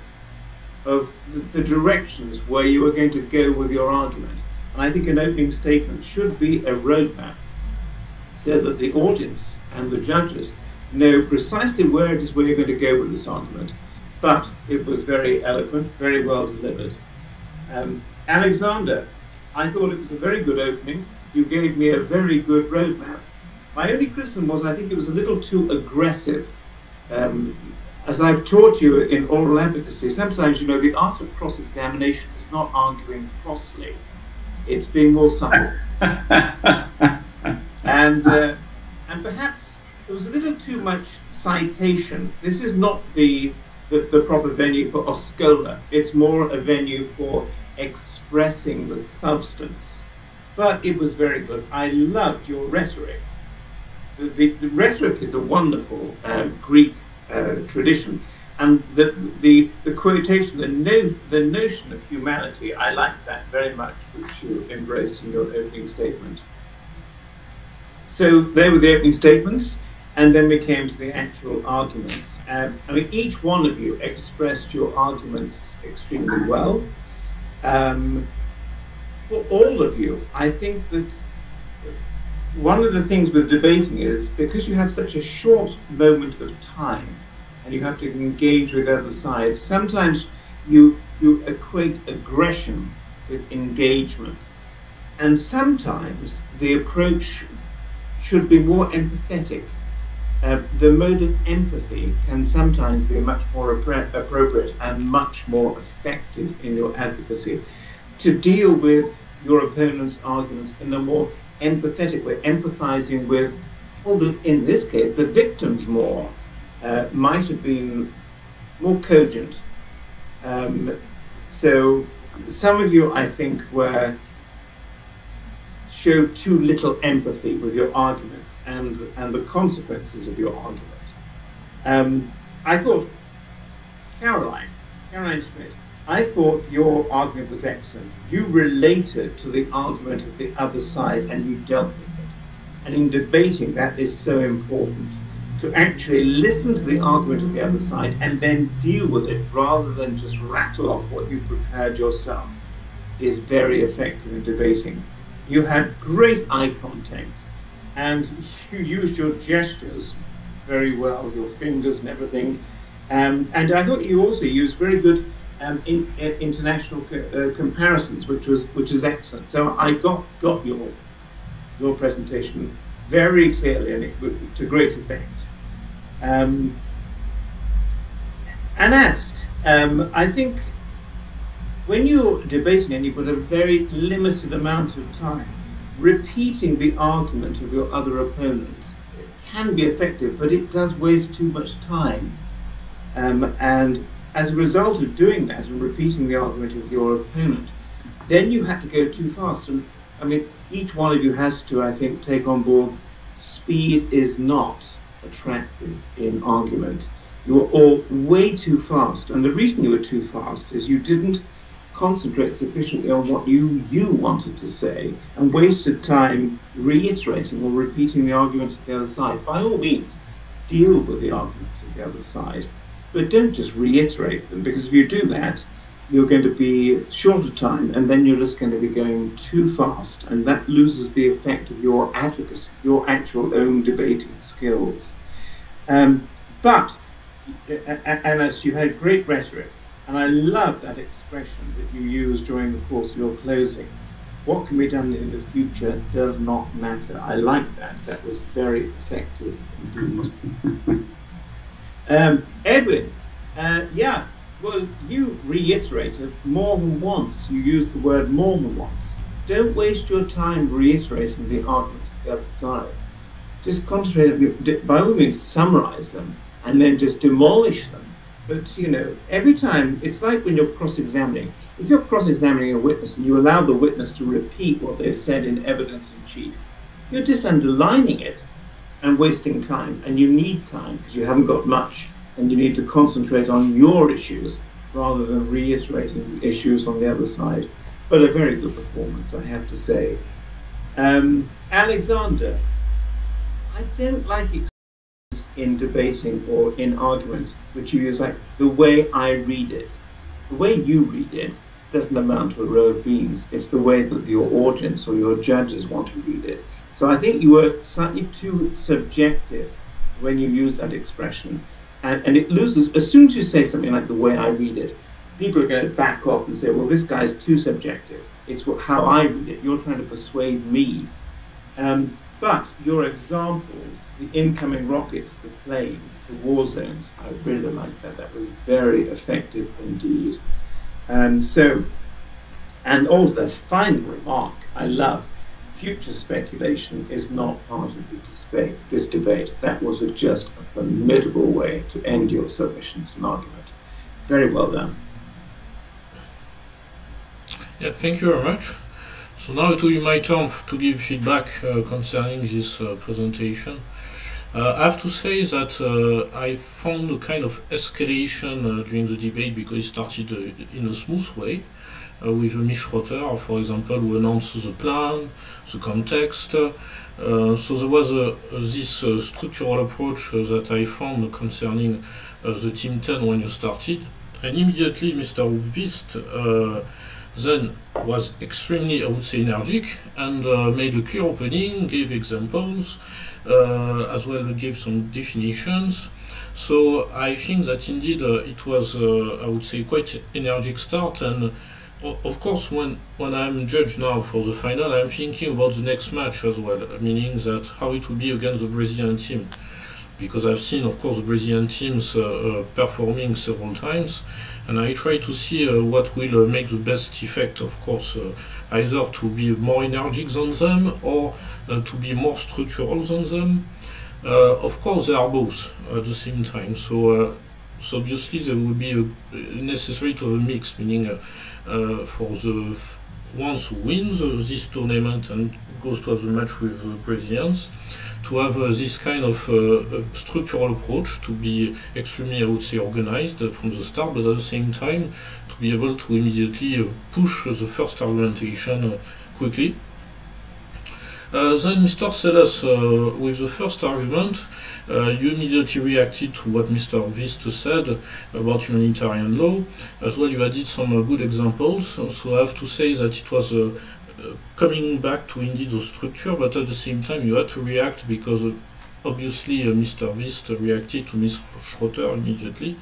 of the directions where you were going to go with your argument. And I think an opening statement should be a roadmap so that the audience and the judges know precisely where it is where you're going to go with this argument. But it was very eloquent, very well delivered. Alexander, I thought it was a very good opening. You gave me a very good roadmap. My only criticism was I think it was a little too aggressive. As I've taught you in oral advocacy, sometimes, you know, the art of cross-examination is not arguing crossly. It's being more subtle. And perhaps there was a little too much citation. This is not the proper venue for Oscola. It's more a venue for expressing the substance. But it was very good. I loved your rhetoric. The rhetoric is a wonderful Greek tradition, and the quotation, the notion of humanity, I liked that very much, which you embraced in your opening statement. So there were the opening statements, and then we came to the actual arguments. I mean, each one of you expressed your arguments extremely well. For all of you, I think that one of the things with debating is, because you have such a short moment of time and you have to engage with the other side, sometimes you equate aggression with engagement. And sometimes the approach should be more empathetic. The mode of empathy can sometimes be much more appropriate and much more effective in your advocacy to deal with your opponent's arguments in a more empathetic way, empathizing with, well, in this case, the victims more, might have been more cogent. So some of you, I think, showed too little empathy with your argument and the consequences of your argument. I thought, Caroline Schmidt, I thought your argument was excellent. You related to the argument of the other side and you dealt with it. And in debating, that is so important, to actually listen to the argument of the other side and then deal with it rather than just rattle off what you prepared yourself is very effective in debating. You had great eye contact and you used your gestures very well, your fingers and everything. And I thought you also used very good international comparisons, which is excellent. So I got your presentation very clearly and to great effect. Anas, I think when you're debating and you've got a very limited amount of time, repeating the argument of your other opponent can be effective, but it does waste too much time. And as a result of doing that and repeating the argument of your opponent, then you had to go too fast. And I mean, each one of you has to, I think, take on board speed is not attractive in argument. You were all way too fast. And the reason you were too fast is you didn't concentrate sufficiently on what you wanted to say and wasted time reiterating or repeating the arguments of the other side. By all means, deal with the arguments of the other side, but don't just reiterate them, because if you do that, you're going to be short of time, and then you're just going to be going too fast, and that loses the effect of your advocacy, your actual own debating skills. But as you had great rhetoric, and I love that expression that you used during the course of your closing. What can be done in the future does not matter. I like that. That was very effective indeed. Edwin, yeah, well, you reiterated more than once. You used the word more than once. Don't waste your time reiterating the arguments of the other side. Just concentrate, by all means, summarize them, and then just demolish them. But, you know, every time, it's like when you're cross-examining. If you're cross-examining a witness and you allow the witness to repeat what they've said in evidence in chief, you're just underlining it and wasting time. And you need time because you haven't got much. And you need to concentrate on your issues rather than reiterating the issues on the other side. But a very good performance, I have to say. Alexander, I don't like in debating or in argument, which you use like the way I read it. The way you read it doesn't amount to a row of beans. It's the way that your audience or your judges want to read it. So I think you were slightly too subjective when you use that expression. And it loses, as soon as you say something like the way I read it, people are going to back off and say, well, this guy's too subjective. It's how I read it. You're trying to persuade me. But your examples, the incoming rockets, the plane, the war zones, I really like that. That was very effective indeed. And also the final remark, I love, future speculation is not part of this debate. That was just a formidable way to end your submission to an argument. Very well done. Yeah, thank you very much. So now it will be my turn to give feedback concerning this presentation. I have to say that I found a kind of escalation during the debate because it started in a smooth way with Ms. Schroter, for example, who announced the plan, the context. So there was this structural approach that I found concerning the Team 10 when you started. And immediately Mr. Wiest then was extremely, I would say, energetic and made a clear opening, gave examples, as well gave some definitions. So I think that indeed it was, I would say, quite energetic start. And of course, when I'm judged now for the final, I'm thinking about the next match as well, meaning that how it will be against the Brazilian team. Because I've seen, of course, the Brazilian teams performing several times, and I try to see what will make the best effect, of course, either to be more energetic than them or to be more structural than them. Of course, they are both at the same time, so obviously there will be necessary to have a mix, meaning for the ones who win this tournament and goes to have the match with the Brazilians, to have this kind of structural approach, to be extremely, I would say, organized from the start, but at the same time to be able to immediately push the first argumentation quickly. Then Mr. Sellers, with the first argument, you immediately reacted to what Mr. Wiest said about humanitarian law. As well, you added some good examples. So I have to say that it was coming back to indeed the structure, but at the same time you had to react because obviously Mr. Wiest reacted to Ms. Schroter immediately.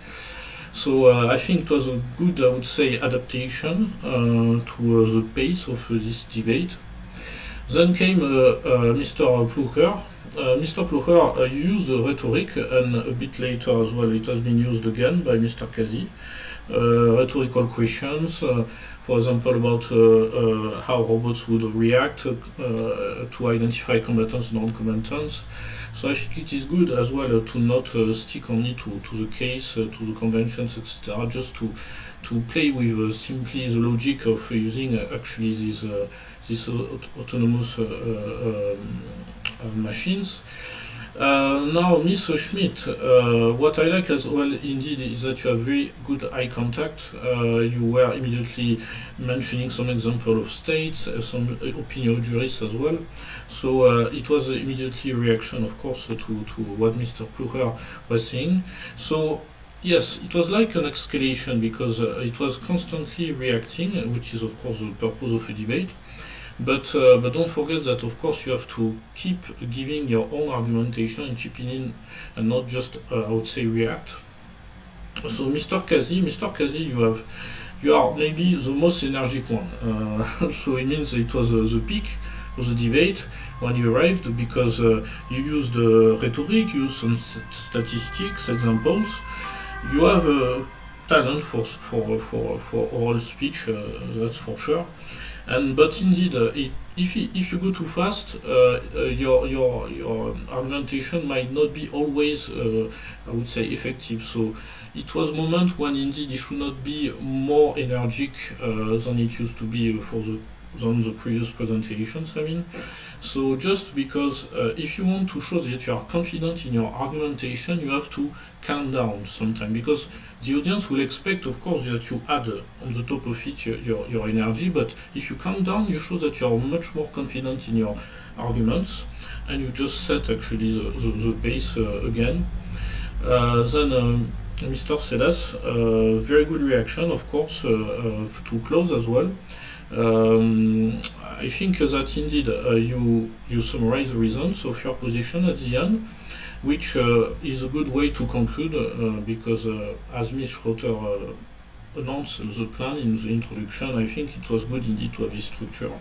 So I think it was a good, I would say, adaptation to the pace of this debate. Then came Mr. Ploeger. Mr. Ploeger used the rhetoric, and a bit later as well it has been used again by Mr. Qazi. Rhetorical questions, for example, about how robots would react to identify combatants and non-combatants. So I think it is good as well to not stick only to the case, to the conventions, etc., just to play with simply the logic of using actually these autonomous machines. Now, Ms. Schmidt, what I like as well indeed is that you have very good eye contact. You were immediately mentioning some example of states, some opinion jurists as well. So it was immediately a reaction, of course, to what Mr. Ploeger was saying. So Yes, it was like an escalation because it was constantly reacting, which is of course the purpose of a debate. But don't forget that of course you have to keep giving your own argumentation and chipping in, and not just I would say react. So Mr. Qazi, you are maybe the most energetic one. So it means it was the peak of the debate when you arrived, because you used rhetoric, you used some statistics, examples. You have a talent for oral speech, that's for sure. But indeed, if you go too fast, your argumentation might not be always, I would say, effective. So it was a moment when indeed it should not be more energetic than it used to be than the previous presentations. I mean, so just because if you want to show that you are confident in your argumentation, you have to calm down sometimes, because the audience will expect, of course, that you add on the top of it your energy. But if you calm down, you show that you are much more confident in your arguments, and you just set actually the pace again. Then Mr. Celes, very good reaction, of course, to close as well. I think that indeed you summarize the reasons of your position at the end, which is a good way to conclude, because as Ms. Schroter announced the plan in the introduction, I think it was good indeed to have this structure.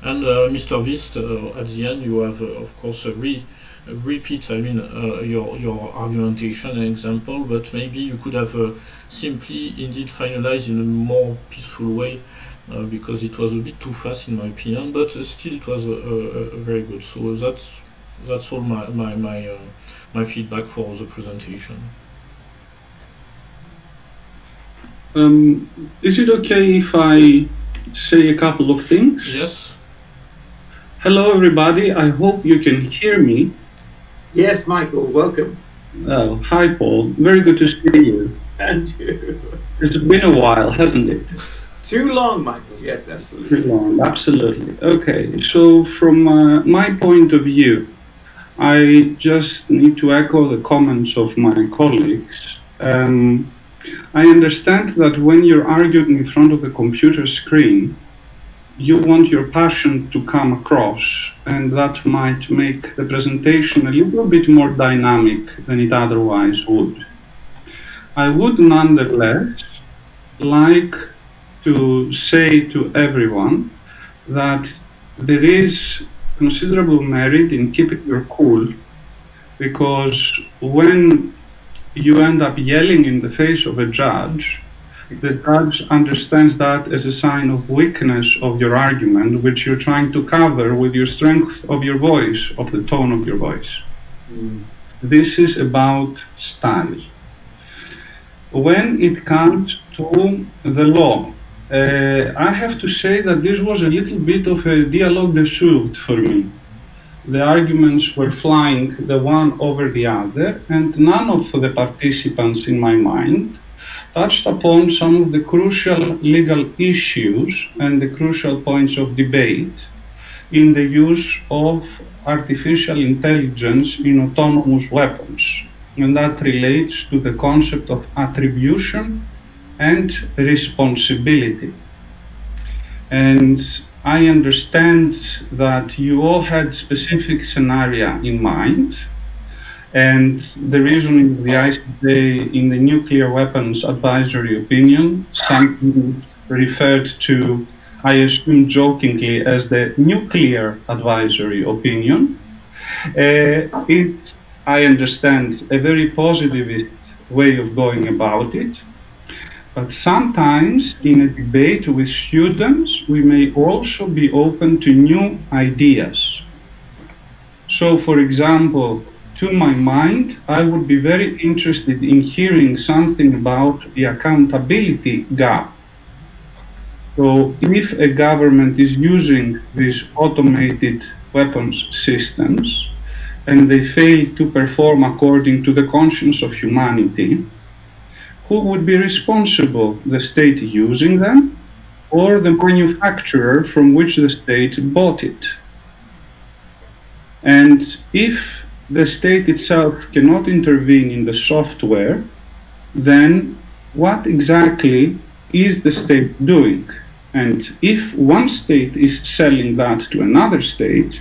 And Mr. Wiest, at the end you have of course repeat, I mean, your argumentation and example, but maybe you could have simply indeed finalized in a more peaceful way, because it was a bit too fast in my opinion, but still it was very good. So that's all my feedback for the presentation. Is it okay if I say a couple of things? Yes. Hello everybody, I hope you can hear me. Yes, Michael, welcome. Oh, hi Paul, very good to see you. And you. It's been a while, hasn't it? Too long, Michael, yes, absolutely. Too long, absolutely. Okay, so from my point of view, I just need to echo the comments of my colleagues. I understand that when you're arguing in front of a computer screen, you want your passion to come across, and that might make the presentation a little bit more dynamic than it otherwise would. I would nonetheless like to say to everyone that there is considerable merit in keeping your cool, because when you end up yelling in the face of a judge, the judge understands that as a sign of weakness of your argument, which you're trying to cover with your strength of your voice, of the tone of your voice. This is about style. When it comes to the law, I have to say that this was a little bit of a dialogue de sourds for me. The arguments were flying the one over the other, and none of the participants in my mind touched upon some of the crucial legal issues and the crucial points of debate in the use of artificial intelligence in autonomous weapons. And that relates to the concept of attribution and responsibility. And I understand that you all had specific scenario in mind, and the reasoning of the ICJ in the nuclear weapons advisory opinion, something referred to, I assume jokingly, as the nuclear advisory opinion, it's, I understand, a very positivist way of going about it. But sometimes in a debate with students, we may also be open to new ideas. So, for example, to my mind, I would be very interested in hearing something about the accountability gap. So if a government is using these automated weapons systems and they fail to perform according to the conscience of humanity, who would be responsible? The state using them or the manufacturer from which the state bought it? And if the state itself cannot intervene in the software, then what exactly is the state doing? And if one state is selling that to another state,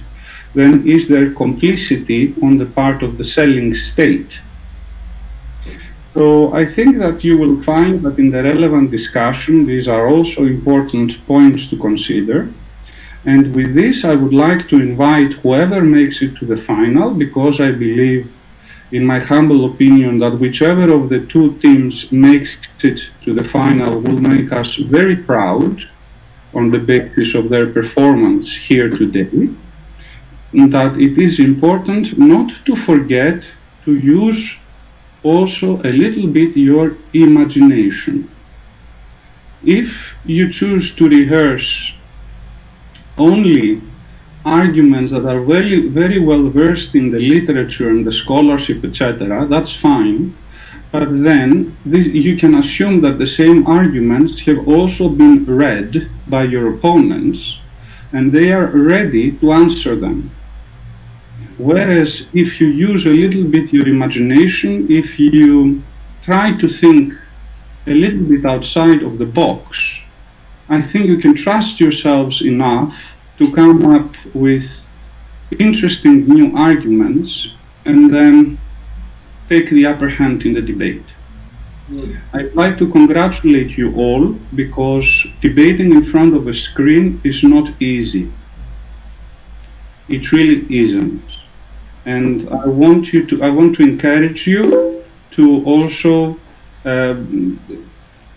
then is there complicity on the part of the selling state? So I think that you will find that in the relevant discussion, these are also important points to consider. And with this, I would like to invite whoever makes it to the final, because I believe, in my humble opinion, that whichever of the two teams makes it to the final will make us very proud on the basis of their performance here today, that it is important not to forget to use also a little bit your imagination. If you choose to rehearse only arguments that are very, very well versed in the literature and the scholarship, etc., that's fine. But then you can assume that the same arguments have also been read by your opponents, and they are ready to answer them. Whereas if you use a little bit your imagination, if you try to think a little bit outside of the box, I think you can trust yourselves enough to come up with interesting new arguments and then take the upper hand in the debate. I'd like to congratulate you all, because debating in front of a screen is not easy. It really isn't. And I want to encourage you to also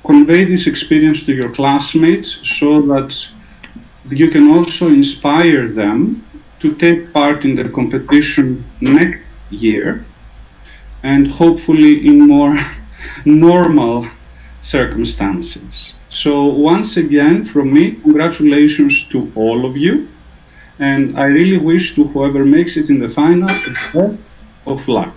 convey this experience to your classmates, so that you can also inspire them to take part in the competition next year, and hopefully in more normal circumstances. So once again, from me, congratulations to all of you, and I really wish to whoever makes it in the final a lot of luck.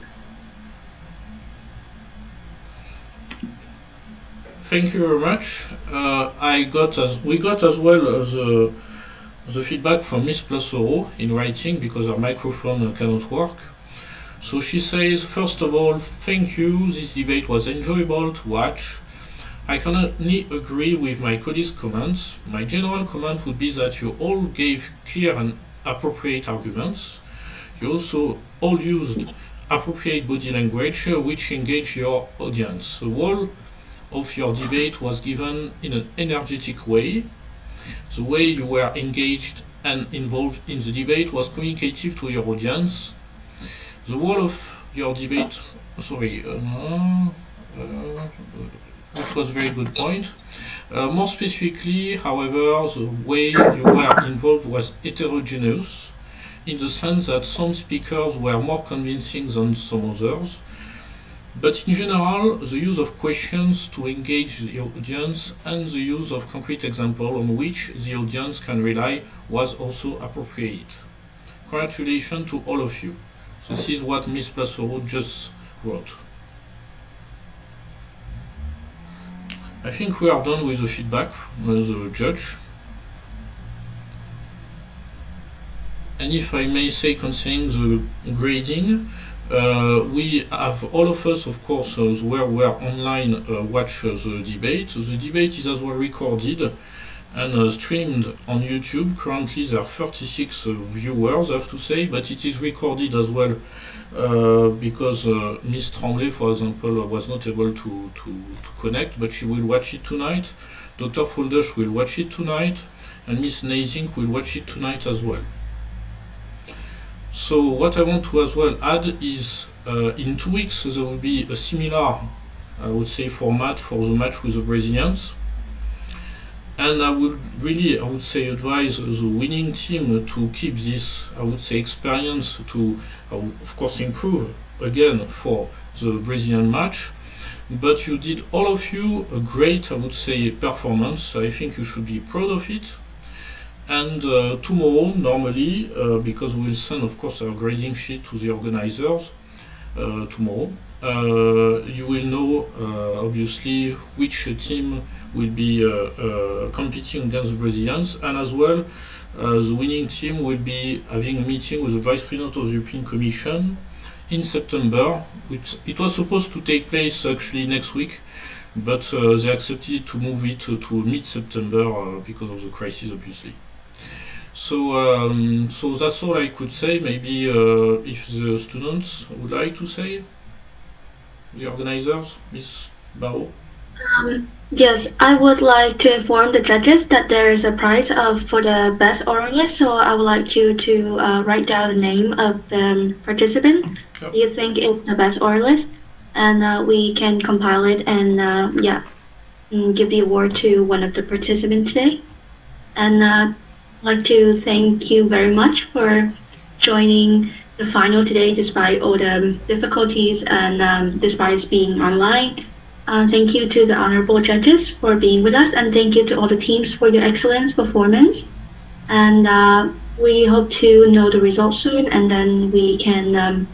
Thank you very much. We got as well the feedback from Miss Ploeger in writing, because her microphone cannot work. So she says, first of all, thank you, this debate was enjoyable to watch. I can only agree with my colleagues' comments. My general comment would be that you all gave clear and appropriate arguments. You also all used appropriate body language which engaged your audience. The whole of your debate was given in an energetic way. The way you were engaged and involved in the debate was communicative to your audience. The whole of your debate, which was a very good point. More specifically, however, the way you were involved was heterogeneous, in the sense that some speakers were more convincing than some others. But in general, the use of questions to engage the audience and the use of concrete examples on which the audience can rely was also appropriate. Congratulations to all of you. This is what Ms. Ploeger just wrote. I think we are done with the feedback from the judge. And if I may say concerning the grading, we have all of us, of course, where we are online, watch the debate. The debate is as well recorded and streamed on YouTube. Currently there are 36 viewers, I have to say, but it is recorded as well because Miss Tremblay, for example, was not able to connect, but she will watch it tonight. Dr. Fuldush will watch it tonight, and Miss Nazink will watch it tonight as well. So what I want to as well add is in 2 weeks there will be a similar, I would say, format for the match with the Brazilians. And I would say, advise the winning team to keep this, I would say, experience to, of course, improve again for the Brazilian match. But you did, all of you, a great, I would say, performance. I think you should be proud of it. And tomorrow, normally, because we will send, of course, our grading sheet to the organizers tomorrow, you will know, obviously, which team will be competing against the Brazilians, and as well the winning team will be having a meeting with the Vice President of the European Commission in September. It was supposed to take place actually next week, but they accepted to move it to mid-September because of the crisis, obviously. So, so that's all I could say. Maybe if the students would like to say, the organizers, Ms. Barrow. Yes, I would like to inform the judges that there is a prize for the best oralist. So I would like you to write down the name of the participant you think is the best oralist, and we can compile it and give the award to one of the participants today. And I'd like to thank you very much for joining the final today, despite all the difficulties and despite being online. Thank you to the honorable judges for being with us, and thank you to all the teams for your excellent performance. And we hope to know the results soon, and then we can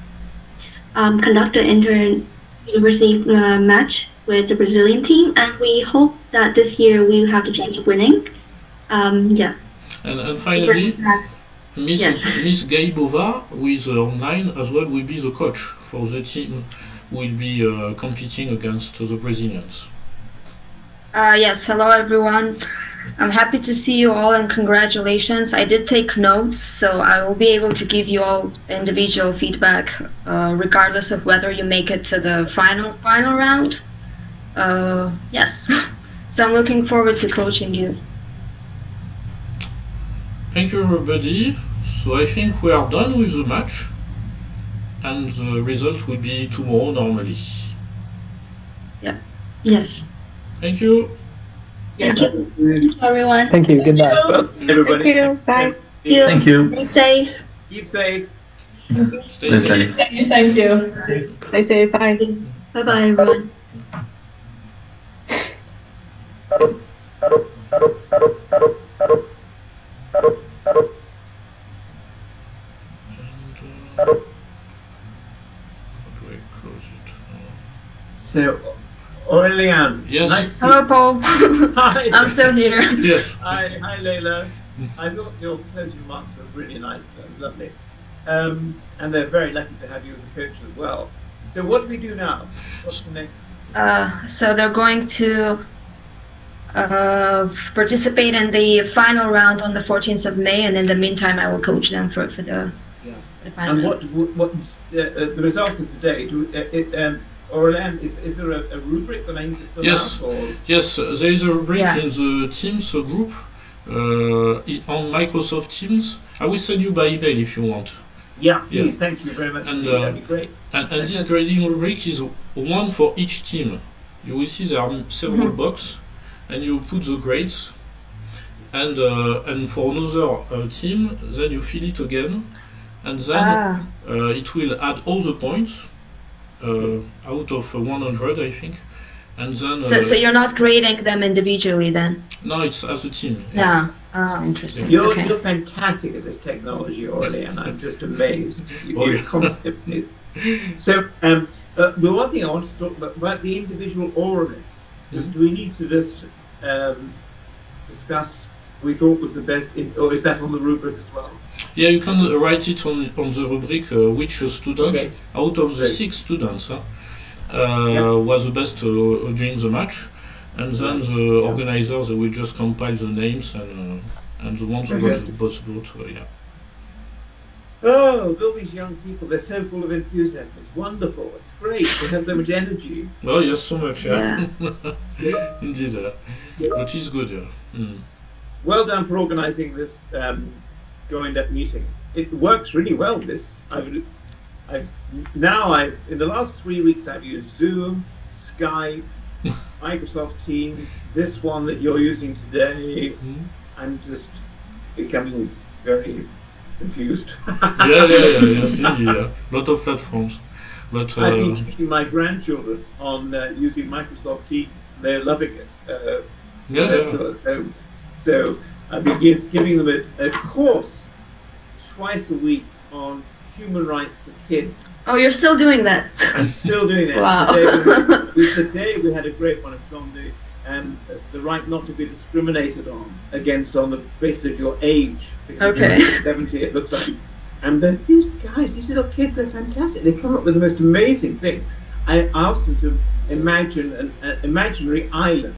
conduct the inter-university match with the Brazilian team. And we hope that this year we will have the chance of winning. Yeah. And finally, Miss Gaibova, who is online as well, will be the coach for the team. Will be competing against the Brazilians. Yes, hello everyone. I'm happy to see you all and congratulations. I did take notes, so I will be able to give you all individual feedback regardless of whether you make it to the final round. Yes, so I'm looking forward to coaching you. Thank you everybody. So I think we are done with the match. And the result will be tomorrow normally. Yeah. Yes. Thank you. Thank you. Thank you, everyone. Thank you. Goodbye. Well, everybody. Thank you. Bye. Thank you. Be safe. Keep safe. Stay safe. Thank you. Stay safe. Bye. Bye-bye, everyone. So, Aurelian. Yes. Nice to Hello, Paul. Hi. I'm still here. Yes. Hi, Leila. I thought your closing remarks were really nice. That was lovely. And they're very lucky to have you as a coach as well. So what do we do now? What's the next? So they're going to participate in the final round on the 14th of May, and in the meantime, I will coach them for the final And round. what's the result of today? Aurelian, is there a rubric that I need to fill Yes. out? Or? Yes, there is a rubric in the Teams group on Microsoft Teams. I will send you by email if you want. Yeah, please. Thank you very much. And, that'd be great. And this grading rubric is one for each team. You will see there are several boxes, and you put the grades. And for another team, then you fill it again, and then it will add all the points out of 100, I think. And then So you're not grading them individually then? no, it's as a team. No. Oh, interesting. You're fantastic at this technology, Aurelian. I'm just amazed. You're constantly amazed. So, the one thing I want to talk about the individual oralists. Do we need to just discuss we thought was the best, or is that on the rubric as well? Yeah, you can write it on the rubric which student out of the 6 students was the best during the match, and then the organizers will just compile the names and the ones who got the most vote. Oh, all these young people, they're so full of enthusiasm. It's wonderful. It's great. It has so much energy. Oh, yes, so much, Indeed. But it's good, Well done for organizing this joined-up meeting. It works really well, this. In the last 3 weeks, I've used Zoom, Skype, Microsoft Teams, this one that you're using today. I'm just becoming very confused. Yes, indeed, lot of platforms. But I've been teaching my grandchildren on using Microsoft Teams. They're loving it. So I've been giving them a course twice a week on human rights for kids. Oh, you're still doing that? I'm still doing it. Wow. Today we had a great one. It's on the right not to be discriminated against on the basis of your age. Because 70, it looks like And these guys, these little kids, they're fantastic. They come up with the most amazing thing. I asked them to imagine an imaginary island